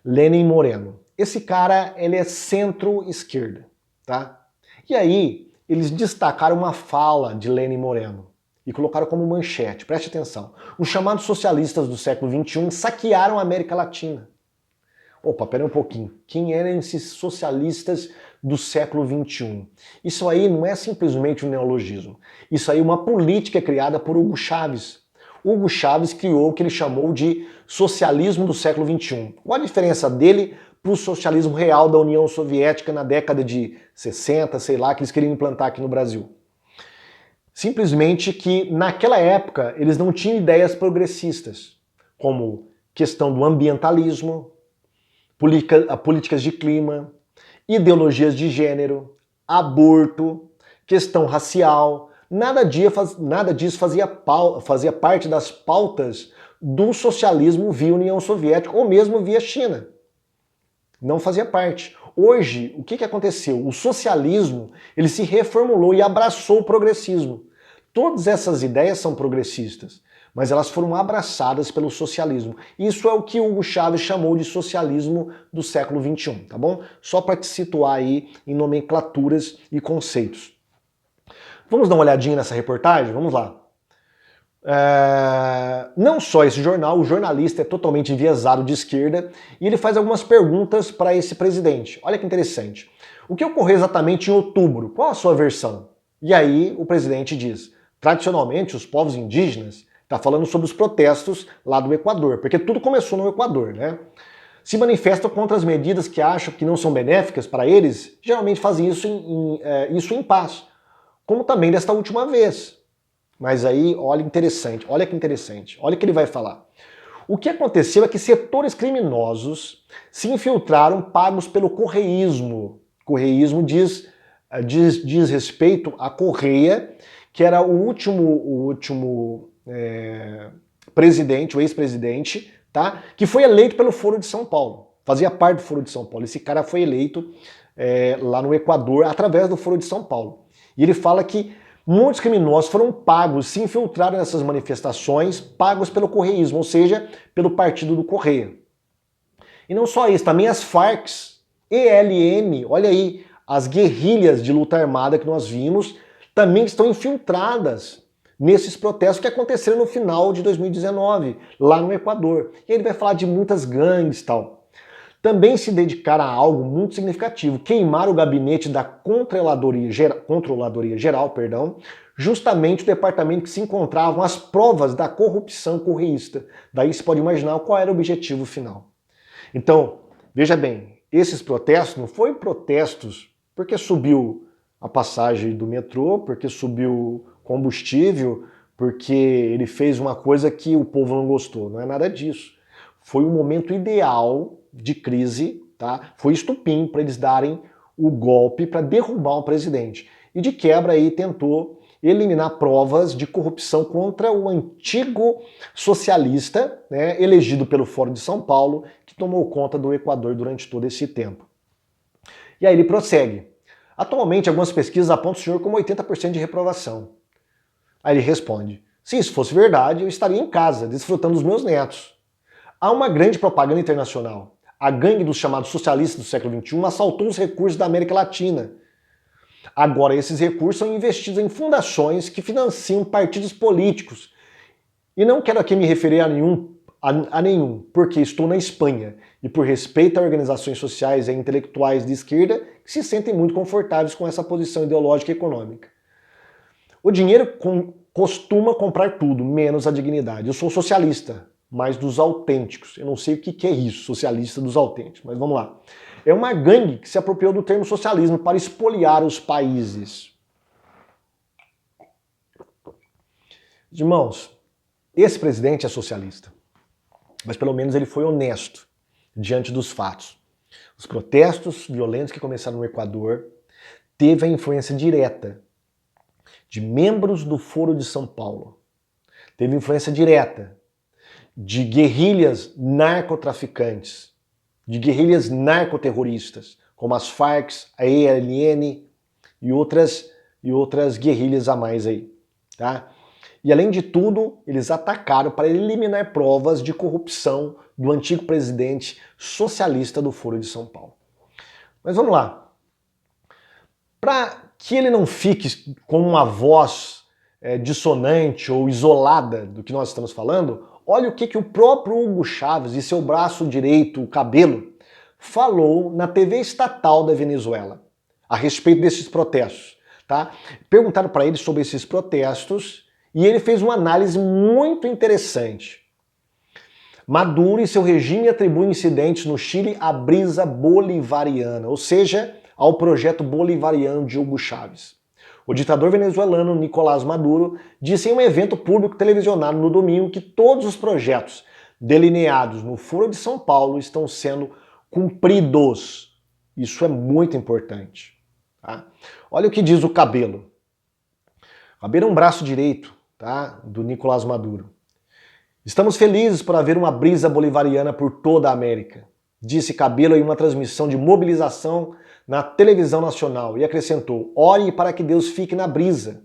Lenin Moreno. Esse cara, ele é centro-esquerda, tá? E aí, eles destacaram uma fala de Lenin Moreno e colocaram como manchete, preste atenção, os chamados socialistas do século XXI saquearam a América Latina. Opa, pera um pouquinho, quem eram esses socialistas do século XXI? Isso aí não é simplesmente um neologismo, isso aí é uma política criada por Hugo Chávez. Hugo Chávez criou o que ele chamou de socialismo do século XXI. Qual a diferença dele para o socialismo real da União Soviética na década de 60, sei lá, que eles queriam implantar aqui no Brasil? Simplesmente que naquela época eles não tinham ideias progressistas, como questão do ambientalismo, políticas de clima, ideologias de gênero, aborto, questão racial. Nada disso fazia parte das pautas do socialismo via União Soviética ou mesmo via China. Não fazia parte. Hoje, o que aconteceu? O socialismo ele se reformulou e abraçou o progressismo. Todas essas ideias são progressistas, mas elas foram abraçadas pelo socialismo. Isso é o que Hugo Chávez chamou de socialismo do século XXI, tá bom? Só para te situar aí em nomenclaturas e conceitos. Vamos dar uma olhadinha nessa reportagem? Vamos lá. Não só esse jornal, o jornalista é totalmente enviesado de esquerda e ele faz algumas perguntas para esse presidente. Olha que interessante. O que ocorreu exatamente em outubro? Qual a sua versão? E aí o presidente diz, tradicionalmente os povos indígenas, está falando sobre os protestos lá do Equador, porque tudo começou no Equador, né? Se manifestam contra as medidas que acham que não são benéficas para eles, geralmente fazem isso em paz, como também desta última vez. Mas aí, olha que interessante, olha o que ele vai falar. O que aconteceu é que setores criminosos se infiltraram pagos pelo correísmo. Correísmo diz respeito à Correia, que era o último presidente, o ex-presidente, tá? Que foi eleito pelo Foro de São Paulo. Fazia parte do Foro de São Paulo. Esse cara foi eleito lá no Equador através do Foro de São Paulo. E ele fala que muitos criminosos foram pagos, se infiltraram nessas manifestações, pagos pelo correísmo, ou seja, pelo partido do Correia. E não só isso, também as Farc, ELN, olha aí, as guerrilhas de luta armada que nós vimos, também estão infiltradas nesses protestos que aconteceram no final de 2019, lá no Equador. E ele vai falar de muitas gangues e tal. Também se dedicaram a algo muito significativo, queimar o gabinete da Controladoria Geral, justamente o departamento que se encontravam as provas da corrupção correísta. Daí se pode imaginar qual era o objetivo final. Então, veja bem, esses protestos não foram protestos porque subiu a passagem do metrô, porque subiu combustível, porque ele fez uma coisa que o povo não gostou. Não é nada disso. Foi um momento ideal de crise, tá? Foi estupim para eles darem o golpe para derrubar o presidente. E de quebra aí tentou eliminar provas de corrupção contra o antigo socialista, né, elegido pelo Fórum de São Paulo, que tomou conta do Equador durante todo esse tempo. E aí ele prossegue. Atualmente, algumas pesquisas apontam o senhor como 80% de reprovação. Aí ele responde, se isso fosse verdade, eu estaria em casa, desfrutando dos meus netos. Há uma grande propaganda internacional. A gangue dos chamados socialistas do século XXI assaltou os recursos da América Latina. Agora, esses recursos são investidos em fundações que financiam partidos políticos. E não quero aqui me referir a nenhum, porque estou na Espanha e por respeito a organizações sociais e intelectuais de esquerda que se sentem muito confortáveis com essa posição ideológica e econômica. O dinheiro costuma comprar tudo, menos a dignidade. Eu sou socialista. mas dos autênticos. Eu não sei o que é isso, socialista dos autênticos, mas vamos lá. É uma gangue que se apropriou do termo socialismo para espoliar os países. Irmãos, esse presidente é socialista, mas pelo menos ele foi honesto diante dos fatos. Os protestos violentos que começaram no Equador teve a influência direta de membros do Foro de São Paulo. Teve influência direta de guerrilhas narcotraficantes, de guerrilhas narcoterroristas, como as Farc, a ELN e outras guerrilhas a mais aí, tá? E além de tudo, eles atacaram para eliminar provas de corrupção do antigo presidente socialista do Foro de São Paulo. Mas vamos lá. Para que ele não fique com uma voz dissonante ou isolada do que nós estamos falando, olha o que o próprio Hugo Chávez e seu braço direito, o Cabelo, falou na TV estatal da Venezuela a respeito desses protestos. Tá? Perguntaram para ele sobre esses protestos e ele fez uma análise muito interessante. Maduro e seu regime atribuem incidentes no Chile à brisa bolivariana, ou seja, ao projeto bolivariano de Hugo Chávez. O ditador venezuelano Nicolás Maduro disse em um evento público televisionado no domingo que todos os projetos delineados no Foro de São Paulo estão sendo cumpridos. Isso é muito importante. Tá? Olha o que diz o Cabelo. O Cabelo é um braço direito, tá, do Nicolás Maduro. Estamos felizes por haver uma brisa bolivariana por toda a América, disse Cabelo em uma transmissão de mobilização na televisão nacional e acrescentou: ore para que Deus fique na brisa,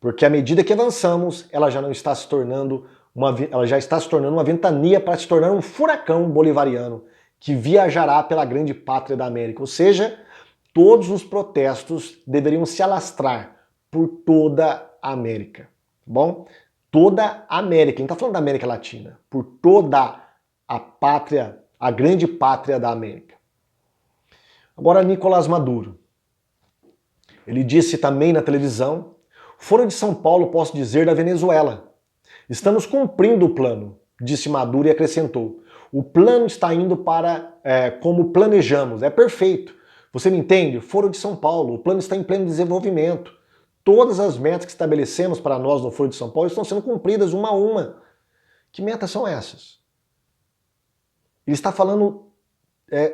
porque à medida que avançamos, ela já está se tornando uma ventania para se tornar um furacão bolivariano que viajará pela grande pátria da América. Ou seja, todos os protestos deveriam se alastrar por toda a América, tá bom? Toda a América, não está falando da América Latina, por toda a pátria, a grande pátria da América. Agora, Nicolás Maduro. Ele disse também na televisão: Foro de São Paulo, posso dizer, da Venezuela. Estamos cumprindo o plano, disse Maduro e acrescentou: o plano está indo para como planejamos, é perfeito. Você me entende? Foro de São Paulo, o plano está em pleno desenvolvimento. Todas as metas que estabelecemos para nós no Foro de São Paulo estão sendo cumpridas uma a uma. Que metas são essas? Ele está falando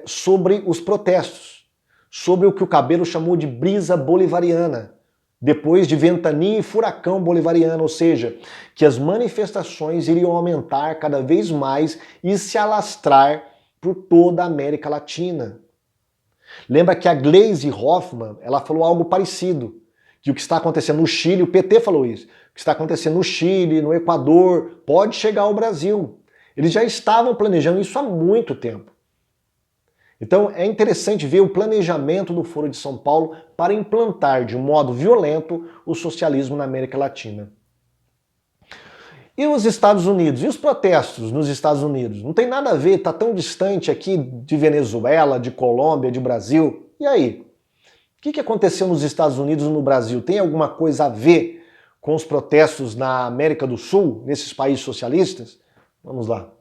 sobre os protestos, sobre o que o Cabelo chamou de brisa bolivariana, depois de ventania e furacão bolivariano, ou seja, que as manifestações iriam aumentar cada vez mais e se alastrar por toda a América Latina. Lembra que a Gleisi Hoffmann, ela falou algo parecido, que o que está acontecendo no Chile, o PT falou isso, o que está acontecendo no Chile, no Equador, pode chegar ao Brasil. Eles já estavam planejando isso há muito tempo. Então é interessante ver o planejamento do Foro de São Paulo para implantar de um modo violento o socialismo na América Latina. E os Estados Unidos? E os protestos nos Estados Unidos? Não tem nada a ver, está tão distante aqui de Venezuela, de Colômbia, de Brasil. E aí? O que aconteceu nos Estados Unidos e no Brasil? Tem alguma coisa a ver com os protestos na América do Sul, nesses países socialistas? Vamos lá.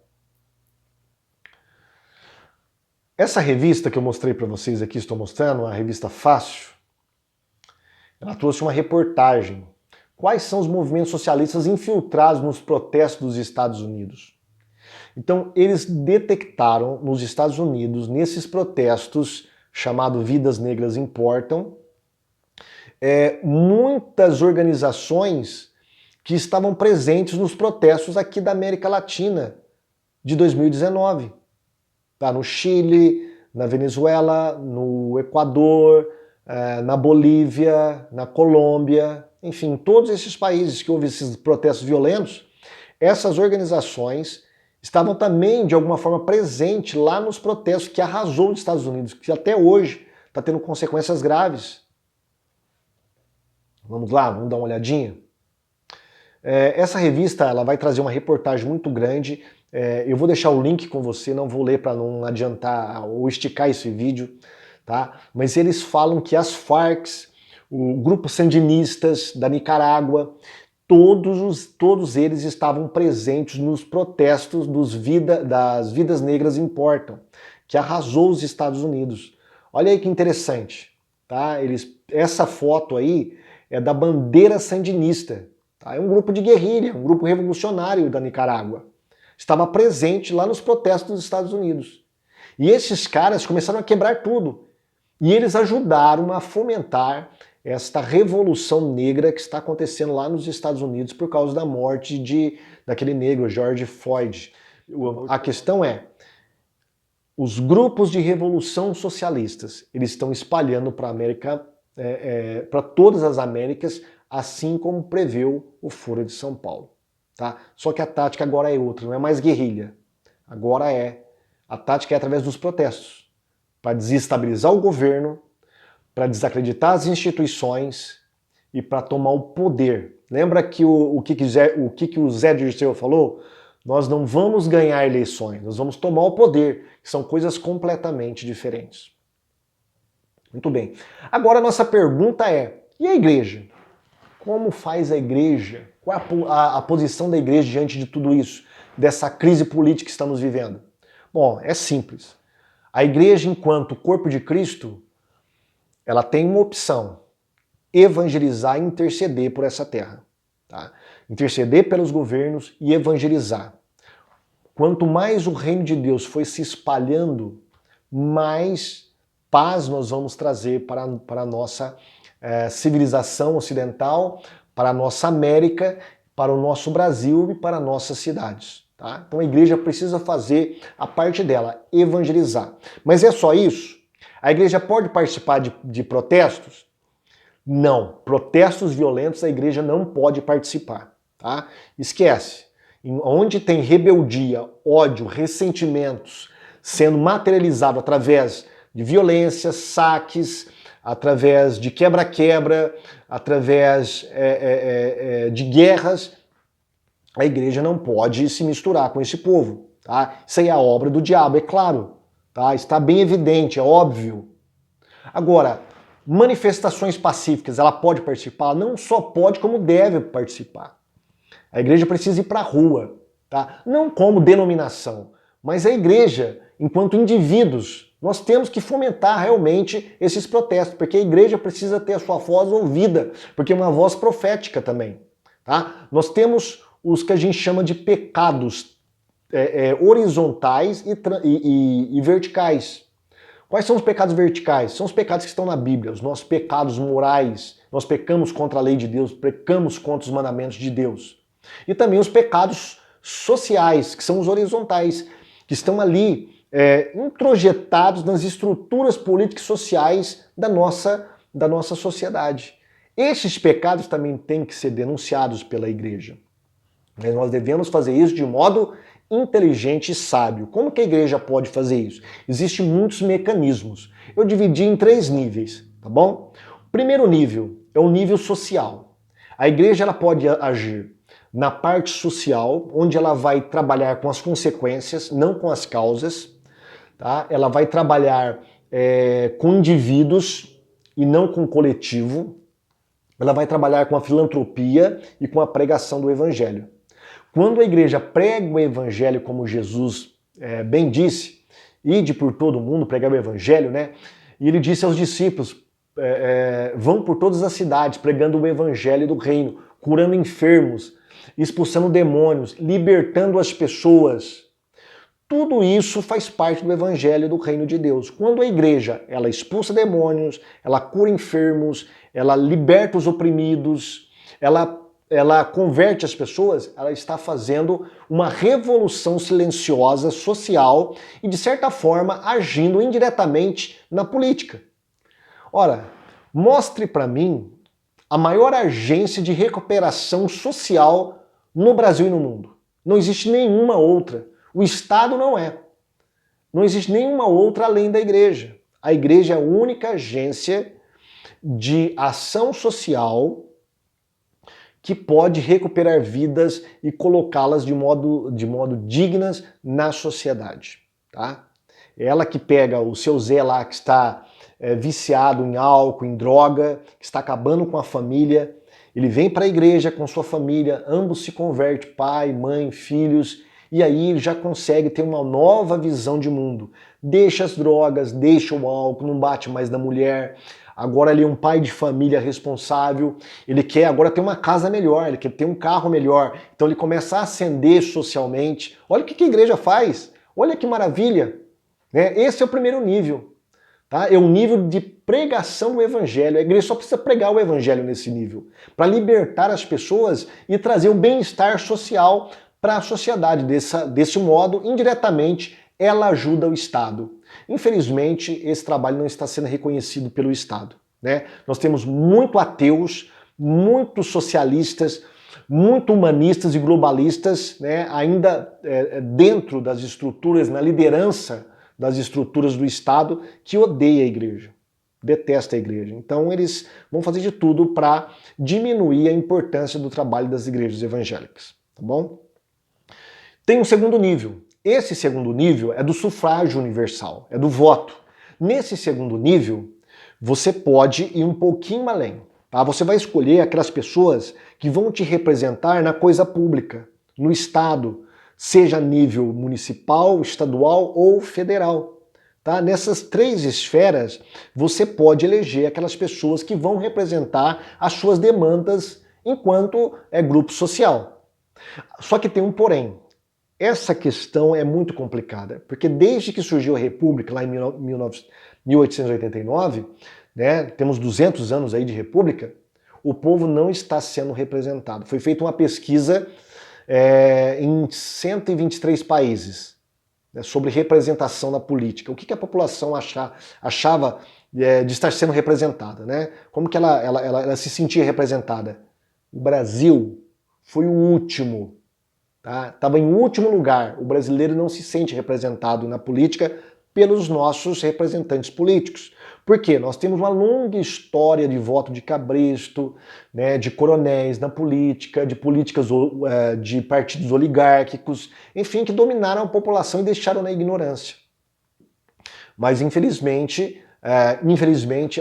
Essa revista que eu mostrei para vocês aqui, estou mostrando, a revista Fácil, ela trouxe uma reportagem. Quais são os movimentos socialistas infiltrados nos protestos dos Estados Unidos? Então, eles detectaram nos Estados Unidos, nesses protestos, chamado Vidas Negras Importam, muitas organizações que estavam presentes nos protestos aqui da América Latina de 2019. Tá? No Chile, na Venezuela, no Equador, na Bolívia, na Colômbia, enfim, todos esses países que houve esses protestos violentos, essas organizações estavam também, de alguma forma, presentes lá nos protestos que arrasou os Estados Unidos, que até hoje está tendo consequências graves. Vamos lá, vamos dar uma olhadinha? Essa revista ela vai trazer uma reportagem muito grande. Eu vou deixar o link com você, não vou ler para não adiantar ou esticar esse vídeo, tá? Mas eles falam que as Farc, o grupo sandinistas da Nicarágua, todos eles estavam presentes nos protestos das Vidas Negras Importam, que arrasou os Estados Unidos. Olha aí que interessante, tá? Essa foto aí é da bandeira sandinista, tá? É um grupo de guerrilha, um grupo revolucionário da Nicarágua. Estava presente lá nos protestos dos Estados Unidos. E esses caras começaram a quebrar tudo. E eles ajudaram a fomentar esta revolução negra que está acontecendo lá nos Estados Unidos por causa da morte daquele negro, George Floyd. A questão é, os grupos de revolução socialistas, eles estão espalhando para a América, para todas as Américas, assim como preveu o Foro de São Paulo. Tá? Só que a tática agora é outra, não é mais guerrilha. Agora a tática é através dos protestos, para desestabilizar o governo, para desacreditar as instituições e para tomar o poder. Lembra que o que o Zé Dirceu falou? Nós não vamos ganhar eleições, nós vamos tomar o poder, que são coisas completamente diferentes. Muito bem. Agora a nossa pergunta é, e a igreja? Como faz a igreja? Qual é a posição da igreja diante de tudo isso? Dessa crise política que estamos vivendo? Bom, é simples. A igreja, enquanto corpo de Cristo, ela tem uma opção: evangelizar e interceder por essa terra. Tá? Interceder pelos governos e evangelizar. Quanto mais o reino de Deus foi se espalhando, mais paz nós vamos trazer para a nossa civilização ocidental, para a nossa América, para o nosso Brasil e para nossas cidades. Tá? Então a igreja precisa fazer a parte dela, evangelizar. Mas é só isso? A igreja pode participar de protestos? Não. Protestos violentos a igreja não pode participar. Tá? Esquece. Onde tem rebeldia, ódio, ressentimentos sendo materializado através de violência, saques, através de quebra-quebra, através de guerras, a igreja não pode se misturar com esse povo. Tá? Isso aí é a obra do diabo, é claro. Tá? Está bem evidente, é óbvio. Agora, manifestações pacíficas, ela pode participar? Não só pode, como deve participar. A igreja precisa ir para a rua, tá? Não como denominação, mas a igreja, enquanto indivíduos, nós temos que fomentar realmente esses protestos, porque a igreja precisa ter a sua voz ouvida, porque é uma voz profética também. Tá? Nós temos os que a gente chama de pecados horizontais e verticais. Quais são os pecados verticais? São os pecados que estão na Bíblia, os nossos pecados morais. Nós pecamos contra a lei de Deus, pecamos contra os mandamentos de Deus. E também os pecados sociais, que são os horizontais, que estão ali introjetados nas estruturas políticas e sociais da nossa sociedade. Esses pecados também têm que ser denunciados pela igreja. Mas nós devemos fazer isso de modo inteligente e sábio. Como que a igreja pode fazer isso? Existem muitos mecanismos. Eu dividi em 3 níveis, tá bom? O primeiro nível é o nível social. A igreja ela pode agir na parte social, onde ela vai trabalhar com as consequências, não com as causas. Tá? Ela vai trabalhar com indivíduos e não com o coletivo. Ela vai trabalhar com a filantropia e com a pregação do evangelho. Quando a igreja prega o evangelho, como Jesus bem disse, ide por todo mundo pregar o evangelho, né? E ele disse aos discípulos, vão por todas as cidades pregando o evangelho do reino, curando enfermos, expulsando demônios, libertando as pessoas. Tudo isso faz parte do evangelho do reino de Deus. Quando a igreja ela expulsa demônios, ela cura enfermos, ela liberta os oprimidos, ela converte as pessoas, ela está fazendo uma revolução silenciosa social e, de certa forma, agindo indiretamente na política. Ora, mostre para mim a maior agência de recuperação social no Brasil e no mundo. Não existe nenhuma outra. O Estado não é. Não existe nenhuma outra além da igreja. A igreja é a única agência de ação social que pode recuperar vidas e colocá-las de modo dignas na sociedade. Tá? É ela que pega o seu Zé lá que está viciado em álcool, em droga, que está acabando com a família, Ele vem para a igreja com sua família, ambos se convertem, pai, mãe, filhos, e aí ele já consegue ter uma nova visão de mundo. Deixa as drogas, deixa o álcool, não bate mais na mulher. Agora ele é um pai de família responsável, ele quer agora ter uma casa melhor, ele quer ter um carro melhor. Então ele começa a ascender socialmente. Olha o que a igreja faz, olha que maravilha. Esse é o primeiro nível. Tá? É um nível de pregação do evangelho. A igreja só precisa pregar o evangelho nesse nível, para libertar as pessoas e trazer o bem-estar social para a sociedade. Desse modo, indiretamente, ela ajuda o Estado. Infelizmente, esse trabalho não está sendo reconhecido pelo Estado. Nós temos muito ateus, muito socialistas, muito humanistas e globalistas, ainda dentro das estruturas, na liderança das estruturas do Estado, que odeia a igreja, detesta a igreja. Então eles vão fazer de tudo para diminuir a importância do trabalho das igrejas evangélicas, tá bom? Tem um segundo nível. Esse segundo nível é do sufrágio universal, é do voto. Nesse segundo nível, você pode ir um pouquinho além, tá? Você vai escolher aquelas pessoas que vão te representar na coisa pública, no Estado, seja a nível municipal, estadual ou federal. Tá? Nessas três esferas, você pode eleger aquelas pessoas que vão representar as suas demandas enquanto grupo social. Só que tem um porém. Essa questão é muito complicada, porque desde que surgiu a República, lá em 1889, temos 200 anos aí de República, o povo não está sendo representado. Foi feita uma pesquisa em 123 países, sobre representação na política. O que a população achava de estar sendo representada, Como que ela se sentia representada? O Brasil foi o último, tá? Estava em último lugar. O brasileiro não se sente representado na política pelos nossos representantes políticos. Por quê? Nós temos uma longa história de voto de cabresto, de coronéis na política, de políticas de partidos oligárquicos, enfim, que dominaram a população e deixaram na ignorância. Mas infelizmente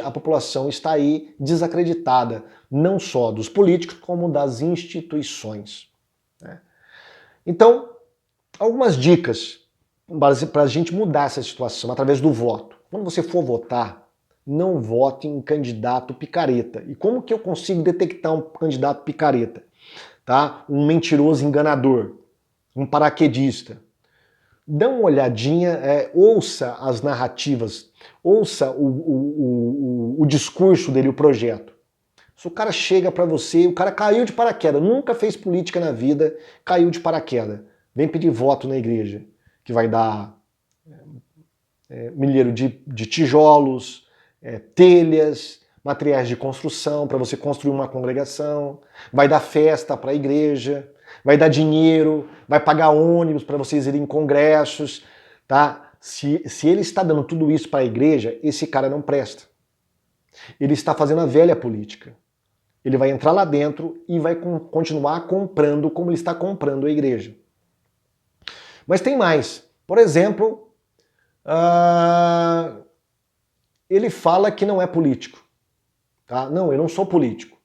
a população está aí desacreditada, não só dos políticos, como das instituições. Então, algumas dicas para a gente mudar essa situação através do voto. Quando você for votar, não vote em candidato picareta. E como que eu consigo detectar um candidato picareta? Tá? Um mentiroso enganador, um paraquedista. Dá uma olhadinha, ouça as narrativas, ouça o discurso dele, o projeto. Se o cara chega para você, o cara caiu de paraquedas, nunca fez política na vida, caiu de paraquedas, vem pedir voto na igreja, que vai dar milheiro de tijolos, telhas, materiais de construção para você construir uma congregação, vai dar festa para a igreja, vai dar dinheiro, vai pagar ônibus para vocês irem em congressos, tá? Se ele está dando tudo isso para a igreja, esse cara não presta. Ele está fazendo a velha política. Ele vai entrar lá dentro e vai continuar comprando como ele está comprando a igreja. Mas tem mais. Por exemplo, ele fala que não é político. Tá? Não, eu não sou político.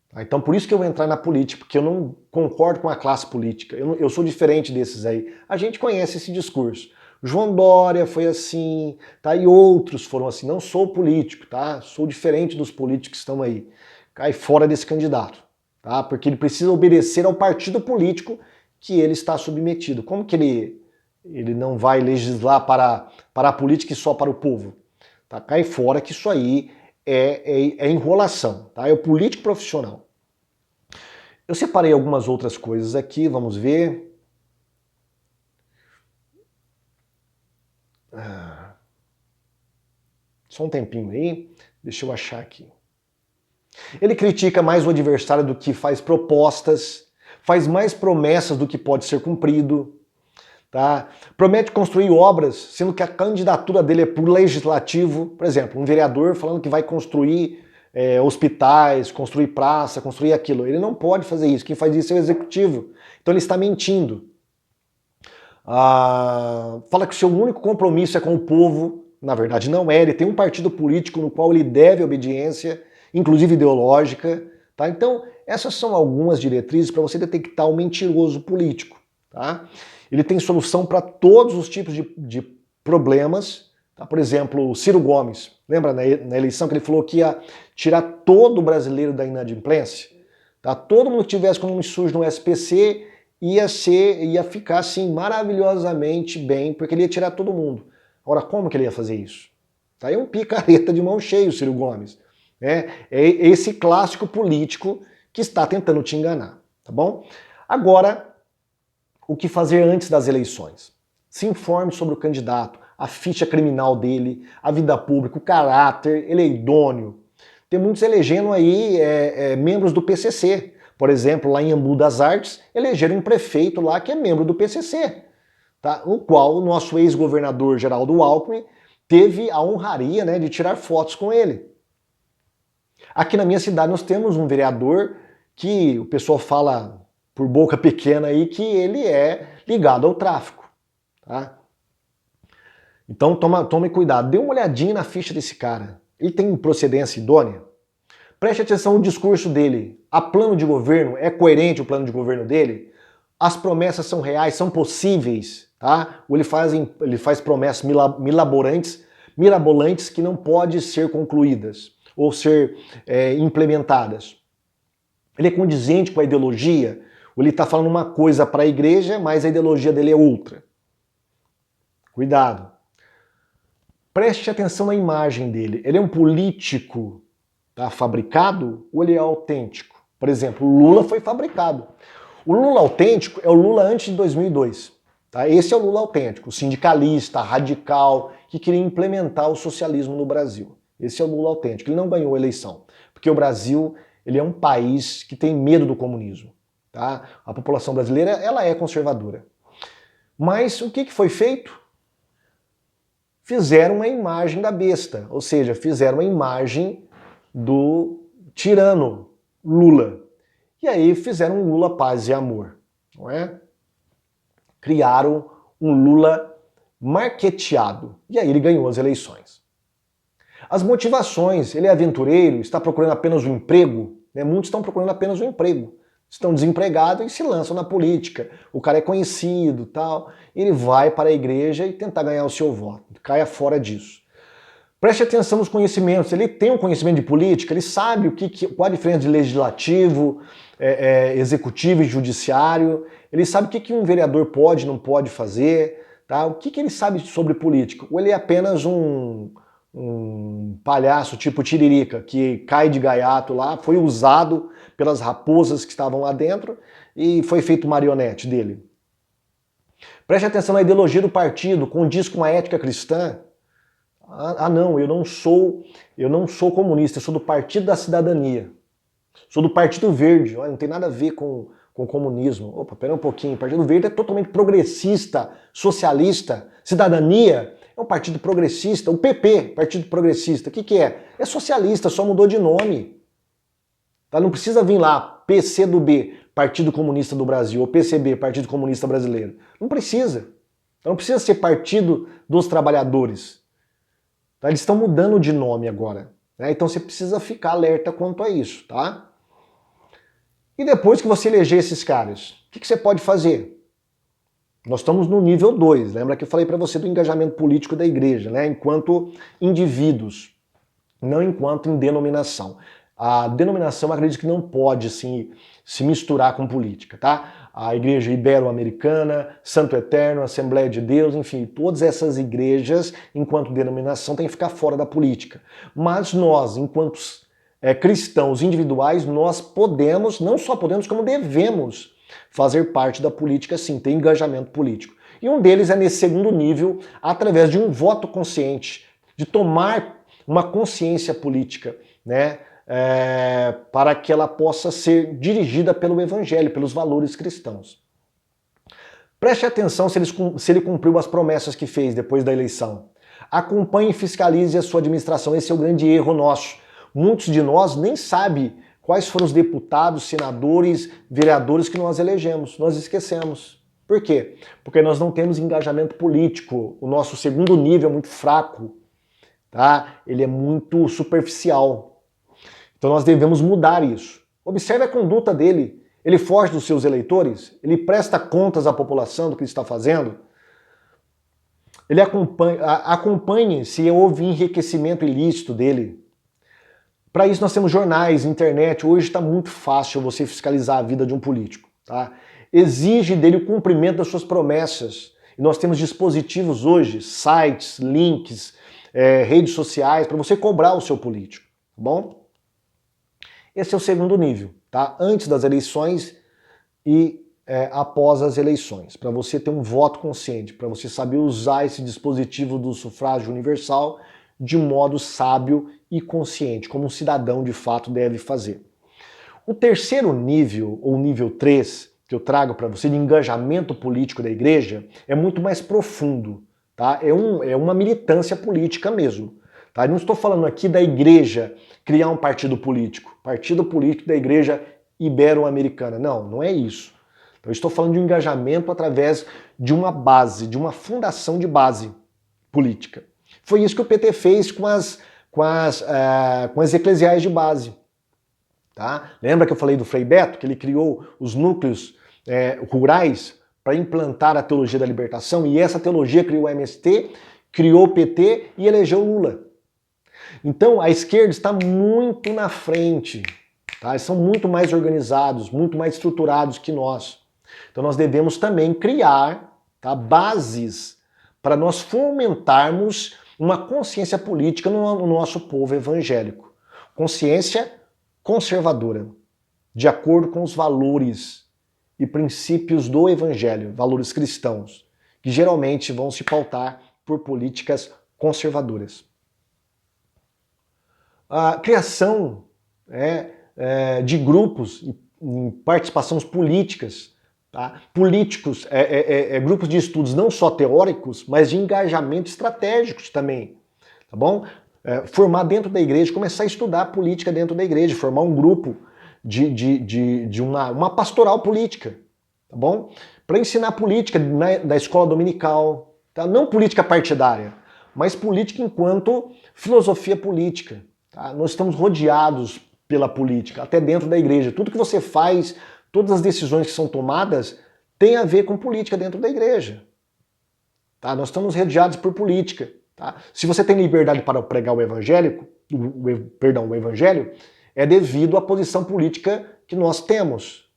Tá? Então por isso que eu vou entrar na política, porque eu não concordo com a classe política. Eu sou diferente desses aí. A gente conhece esse discurso. João Dória foi assim, tá? E outros foram assim. Não sou político, tá? Sou diferente dos políticos que estão aí. Cai fora desse candidato, tá? Porque ele precisa obedecer ao partido político que ele está submetido. Como que ele não vai legislar para a política e só para o povo? Tá? Cai fora que isso aí é enrolação, tá? É o político profissional. Eu separei algumas outras coisas aqui, vamos ver. Só um tempinho aí, deixa eu achar aqui. Ele critica mais o adversário do que faz propostas, faz mais promessas do que pode ser cumprido, tá? Promete construir obras, sendo que a candidatura dele é para o legislativo. Por exemplo, um vereador falando que vai construir hospitais, construir praça, construir aquilo. Ele não pode fazer isso, quem faz isso é o executivo. Então ele está mentindo. Fala que o seu único compromisso é com o povo. Na verdade não é, ele tem um partido político no qual ele deve obediência, inclusive ideológica, Tá? Então, essas são algumas diretrizes para você detectar o mentiroso político. Tá? Ele tem solução para todos os tipos de problemas. Tá? Por exemplo, o Ciro Gomes, lembra na eleição que ele falou que ia tirar todo o brasileiro da inadimplência? Tá? Todo mundo que tivesse com nome sujo no SPC ia ficar assim maravilhosamente bem, porque ele ia tirar todo mundo. Agora, como que ele ia fazer isso? Tá? É um picareta de mão cheia o Ciro Gomes. É esse clássico político que está tentando te enganar, tá bom? Agora, o que fazer antes das eleições? Se informe sobre o candidato, a ficha criminal dele, a vida pública, o caráter, ele é idôneo. Tem muitos elegendo aí membros do PCC. Por exemplo, lá em Embu das Artes, elegeram um prefeito lá que é membro do PCC, tá? O qual o nosso ex-governador Geraldo Alckmin teve a honraria, né, de tirar fotos com ele. Aqui na minha cidade nós temos um vereador que o pessoal fala por boca pequena aí que ele é ligado ao tráfico. Tá? Então tome cuidado, dê uma olhadinha na ficha desse cara. Ele tem procedência idônea? Preste atenção no discurso dele. A plano de governo, é coerente o plano de governo dele? As promessas são reais, são possíveis? Tá? Ou ele faz promessas mirabolantes que não podem ser concluídas ou ser implementadas. Ele é condizente com a ideologia, ou ele está falando uma coisa para a igreja, mas a ideologia dele é outra. Cuidado. Preste atenção na imagem dele. Ele é um político, tá, fabricado, ou ele é autêntico? Por exemplo, o Lula foi fabricado. O Lula autêntico é o Lula antes de 2002. Tá? Esse é o Lula autêntico, sindicalista, radical, que queria implementar o socialismo no Brasil. Esse é o Lula autêntico. Ele não ganhou a eleição, porque o Brasil ele é um país que tem medo do comunismo. Tá? A população brasileira ela é conservadora. Mas o que foi feito? Fizeram uma imagem da besta, ou seja, fizeram uma imagem do tirano Lula. E aí fizeram um Lula paz e amor, não é? Criaram um Lula marqueteado. E aí ele ganhou as eleições. As motivações, ele é aventureiro, está procurando apenas um emprego, né? Muitos estão procurando apenas um emprego. Estão desempregados e se lançam na política. O cara é conhecido, tal, ele vai para a igreja e tentar ganhar o seu voto. Caia fora disso. Preste atenção nos conhecimentos. Ele tem um conhecimento de política, ele sabe qual a diferença de legislativo, executivo e judiciário. Ele sabe o que um vereador pode e não pode fazer. Tá? O que ele sabe sobre política? Ou ele é apenas um palhaço tipo Tiririca, que cai de gaiato lá, foi usado pelas raposas que estavam lá dentro e foi feito marionete dele. Preste atenção na ideologia do partido, condiz com a ética cristã. Não, eu não sou comunista, eu sou do Partido da Cidadania. Sou do Partido Verde, olha, não tem nada a ver com comunismo. Opa, pera um pouquinho, o Partido Verde é totalmente progressista, socialista. Cidadania é um partido progressista. O PP, Partido Progressista, o que é? É socialista, só mudou de nome. Tá? Não precisa vir lá, PCdoB, Partido Comunista do Brasil, ou PCB, Partido Comunista Brasileiro. Não precisa. Não precisa ser Partido dos Trabalhadores. Tá? Eles estão mudando de nome agora. Né? Então você precisa ficar alerta quanto a isso, tá? E depois que você eleger esses caras, o que você pode fazer? Nós estamos no nível 2, lembra que eu falei para você do engajamento político da igreja, né? Enquanto indivíduos, não enquanto em denominação. A denominação, eu acredito que não pode assim, se misturar com política, tá? A Igreja Ibero-Americana, Santo Eterno, Assembleia de Deus, enfim, todas essas igrejas, enquanto denominação, têm que ficar fora da política. Mas nós, enquanto cristãos individuais, nós podemos, não só podemos, como devemos fazer parte da política, sim, ter engajamento político. E um deles é nesse segundo nível, através de um voto consciente, de tomar uma consciência política, né? Para que ela possa ser dirigida pelo Evangelho, pelos valores cristãos. Preste atenção se ele cumpriu as promessas que fez depois da eleição. Acompanhe e fiscalize a sua administração. Esse é o grande erro nosso. Muitos de nós nem sabem quais foram os deputados, senadores, vereadores que nós elegemos. Nós esquecemos. Por quê? Porque nós não temos engajamento político. O nosso segundo nível é muito fraco. Tá? Ele é muito superficial. Então nós devemos mudar isso. Observe a conduta dele. Ele foge dos seus eleitores? Ele presta contas à população do que ele está fazendo? Ele acompanhe se houve enriquecimento ilícito dele. Para isso nós temos jornais, internet. Hoje está muito fácil você fiscalizar a vida de um político. Tá? Exige dele o cumprimento das suas promessas. E nós temos dispositivos hoje, sites, links, redes sociais, para você cobrar o seu político. Tá bom? Esse é o segundo nível. Tá? Antes das eleições e após as eleições. Para você ter um voto consciente, para você saber usar esse dispositivo do sufrágio universal de modo sábio e consciente, como um cidadão de fato deve fazer. O terceiro nível, ou nível 3, que eu trago para você de engajamento político da igreja, é muito mais profundo, tá? É uma militância política mesmo. Tá? Eu não estou falando aqui da igreja criar um partido político da igreja ibero-americana. Não, não é isso. Então, eu estou falando de um engajamento através de uma base, de uma fundação de base política. Foi isso que o PT fez com as eclesiais de base. Tá? Lembra que eu falei do Frei Beto, que ele criou os núcleos rurais para implantar a teologia da libertação, e essa teologia criou o MST, criou o PT e elegeu Lula. Então a esquerda está muito na frente, tá? Eles são muito mais organizados, muito mais estruturados que nós. Então nós devemos também criar, tá, bases para nós fomentarmos uma consciência política no nosso povo evangélico. Consciência conservadora, de acordo com os valores e princípios do evangelho, valores cristãos, que geralmente vão se pautar por políticas conservadoras. A criação de grupos em participações políticas, tá? Políticos, grupos de estudos não só teóricos, mas de engajamento estratégicos também, tá bom? Formar dentro da igreja, começar a estudar política dentro da igreja, formar um grupo de uma pastoral política, tá bom? Para ensinar política da escola dominical, tá? Não política partidária, mas política enquanto filosofia política. Tá? Nós estamos rodeados pela política, até dentro da igreja. Tudo que você faz, todas as decisões que são tomadas, tem a ver com política dentro da igreja. Tá? Nós estamos rodeados por política. Tá? Se você tem liberdade para pregar o evangelho, é devido à posição política que nós temos.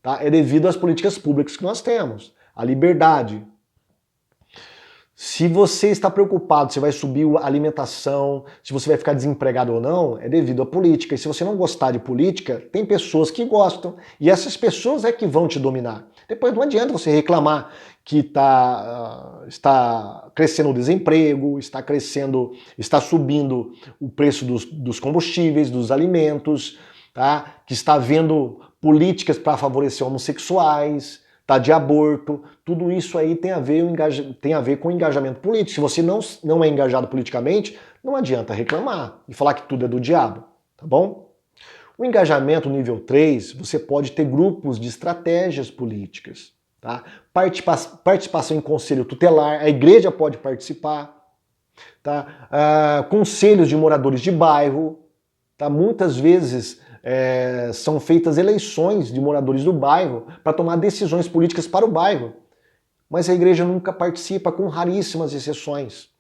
Tá? É devido às políticas públicas que nós temos. A liberdade. Se você está preocupado se vai subir a alimentação, se você vai ficar desempregado ou não, é devido à política. E se você não gostar de política, tem pessoas que gostam. E essas pessoas é que vão te dominar. Depois não adianta você reclamar que está crescendo o desemprego, está subindo o preço dos combustíveis, dos alimentos, tá? Que está havendo políticas para favorecer homossexuais, tá, de aborto. Tudo isso aí tem a ver com engajamento político. Se você não é engajado politicamente, não adianta reclamar e falar que tudo é do diabo, tá bom? O engajamento nível 3, você pode ter grupos de estratégias políticas. Tá? Participação em conselho tutelar, a igreja pode participar. Tá? Conselhos de moradores de bairro. Tá? Muitas vezes são feitas eleições de moradores do bairro para tomar decisões políticas para o bairro. Mas a igreja nunca participa, com raríssimas exceções.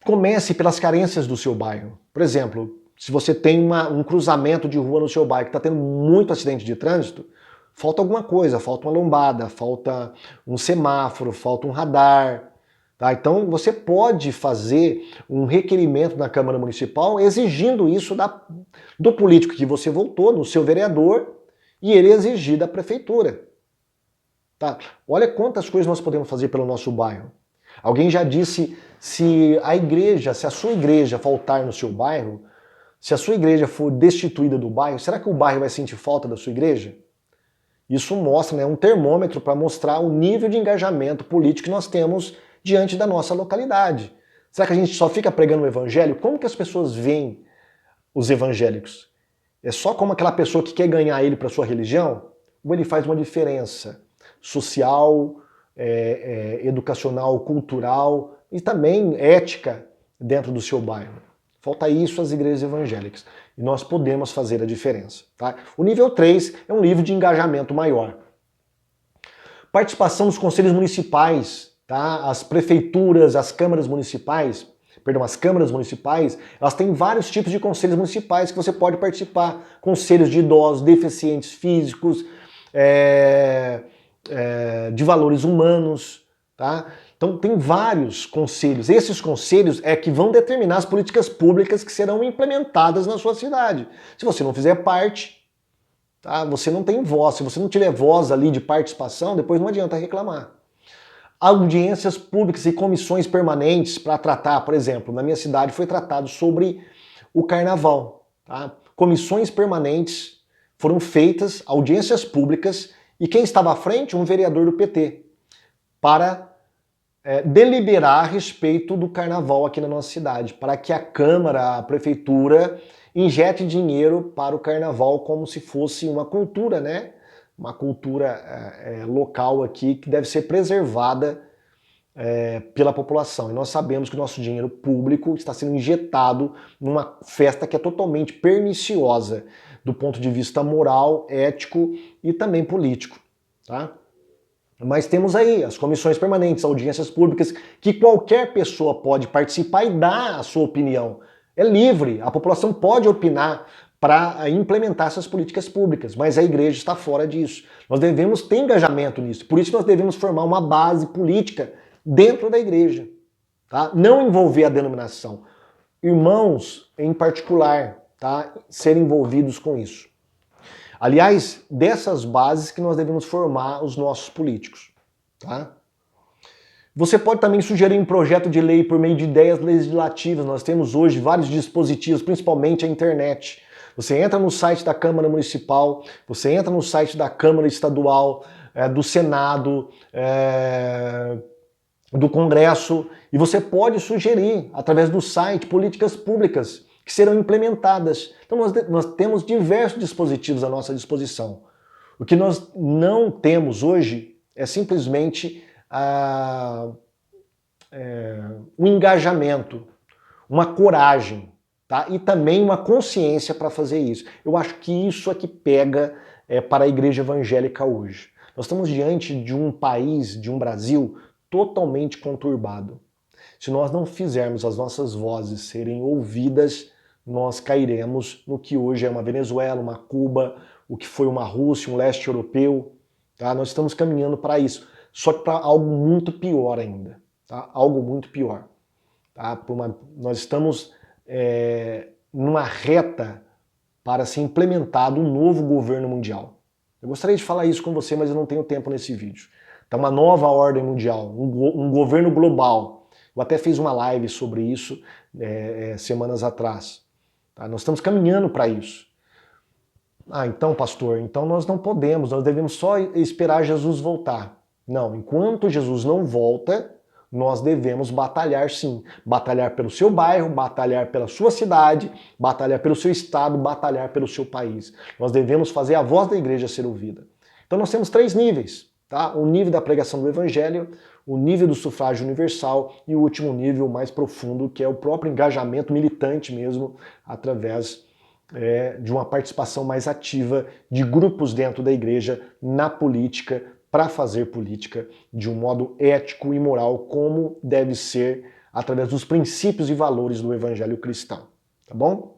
Comece pelas carências do seu bairro. Por exemplo, se você tem um cruzamento de rua no seu bairro que está tendo muito acidente de trânsito, falta alguma coisa, falta uma lombada, falta um semáforo, falta um radar. Tá? Então você pode fazer um requerimento na Câmara Municipal exigindo isso do político que você votou, no seu vereador, e ele exigir da prefeitura. Tá? Olha quantas coisas nós podemos fazer pelo nosso bairro. Alguém já disse, se a sua igreja faltar no seu bairro, se a sua igreja for destituída do bairro, será que o bairro vai sentir falta da sua igreja? Isso mostra, né, um termômetro para mostrar o nível de engajamento político que nós temos diante da nossa localidade. Será que a gente só fica pregando o evangelho? Como que as pessoas veem os evangélicos? É só como aquela pessoa que quer ganhar ele para sua religião? Ou ele faz uma diferença social, educacional, cultural e também ética dentro do seu bairro? Falta isso às igrejas evangélicas. E nós podemos fazer a diferença. Tá? O nível 3 é um nível de engajamento maior. Participação dos conselhos municipais, tá? As prefeituras, as câmaras municipais, elas têm vários tipos de conselhos municipais que você pode participar. Conselhos de idosos, deficientes físicos, de valores humanos, tá? Então tem vários conselhos. Esses conselhos é que vão determinar as políticas públicas que serão implementadas na sua cidade. Se você não fizer parte, tá? Você não tem voz. Se você não tiver voz ali de participação, depois não adianta reclamar. Audiências públicas e comissões permanentes para tratar, por exemplo, na minha cidade foi tratado sobre o carnaval. Tá? Comissões permanentes foram feitas, audiências públicas, e quem estava à frente? Um vereador do PT, para deliberar a respeito do carnaval aqui na nossa cidade, para que a Câmara, a Prefeitura, injete dinheiro para o carnaval como se fosse uma cultura, né? Uma cultura local aqui que deve ser preservada pela população. E nós sabemos que o nosso dinheiro público está sendo injetado numa festa que é totalmente perniciosa do ponto de vista moral, ético e também político. Tá? Mas temos aí as comissões permanentes, audiências públicas, que qualquer pessoa pode participar e dar a sua opinião. É livre, a população pode opinar para implementar essas políticas públicas, mas a igreja está fora disso. Nós devemos ter engajamento nisso, por isso nós devemos formar uma base política dentro da igreja. Tá? Não envolver a denominação. Irmãos, em particular, tá? Serem envolvidos com isso. Aliás, dessas bases que nós devemos formar os nossos políticos. Tá? Você pode também sugerir um projeto de lei por meio de ideias legislativas. Nós temos hoje vários dispositivos, principalmente a internet. Você entra no site da Câmara Municipal, você entra no site da Câmara Estadual, do Senado, do Congresso, e você pode sugerir, através do site, políticas públicas que serão implementadas. Então nós temos diversos dispositivos à nossa disposição. O que nós não temos hoje é simplesmente um engajamento, uma coragem, tá? E também uma consciência para fazer isso. Eu acho que isso é que pega para a igreja evangélica hoje. Nós estamos diante de um país, de um Brasil totalmente conturbado. Se nós não fizermos as nossas vozes serem ouvidas, nós cairemos no que hoje é uma Venezuela, uma Cuba, o que foi uma Rússia, um leste europeu. Tá? Nós estamos caminhando para isso, só que para algo muito pior ainda. Tá? Algo muito pior. Tá? Nós estamos numa reta para ser implementado um novo governo mundial. Eu gostaria de falar isso com você, mas eu não tenho tempo nesse vídeo. Tá uma nova ordem mundial, um governo global. Eu até fiz uma live sobre isso semanas atrás. Tá? Nós estamos caminhando para isso. Então, pastor, então nós não podemos, nós devemos só esperar Jesus voltar. Não, enquanto Jesus não volta, nós devemos batalhar sim. Batalhar pelo seu bairro, batalhar pela sua cidade, batalhar pelo seu estado, batalhar pelo seu país. Nós devemos fazer a voz da igreja ser ouvida. Então nós temos 3 níveis. Tá? O nível da pregação do evangelho, o nível do sufrágio universal e o último nível mais profundo, que é o próprio engajamento militante mesmo, através de uma participação mais ativa de grupos dentro da igreja na política, para fazer política de um modo ético e moral, como deve ser através dos princípios e valores do evangelho cristão. Tá bom?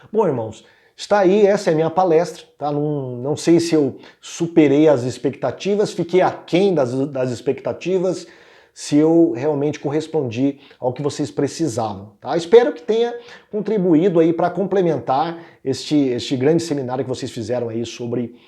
Bom, irmãos, está aí, essa é a minha palestra, tá? Não sei se eu superei as expectativas, fiquei aquém das expectativas, se eu realmente correspondi ao que vocês precisavam, tá? Espero que tenha contribuído aí para complementar este grande seminário que vocês fizeram aí sobre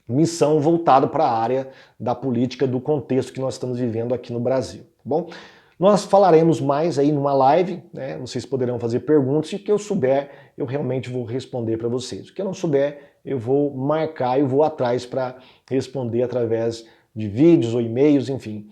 missão voltada para a área da política, do contexto que nós estamos vivendo aqui no Brasil, tá bom? Nós falaremos mais aí numa live, né? Vocês poderão fazer perguntas e o que eu souber eu realmente vou responder para vocês. O que eu não souber eu vou marcar e vou atrás para responder através de vídeos ou e-mails, enfim,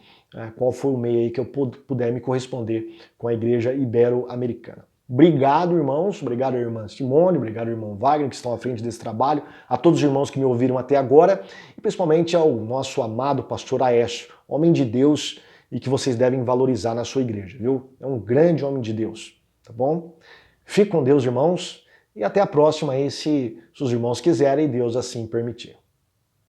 qual for o meio aí que eu puder me corresponder com a Igreja Ibero-Americana. Obrigado, irmãos, obrigado, irmã Simone, obrigado, irmão Wagner, que estão à frente desse trabalho, a todos os irmãos que me ouviram até agora, e principalmente ao nosso amado pastor Aécio, homem de Deus e que vocês devem valorizar na sua igreja, viu? É um grande homem de Deus, tá bom? Fique com Deus, irmãos, e até a próxima aí, se os irmãos quiserem e Deus assim permitir.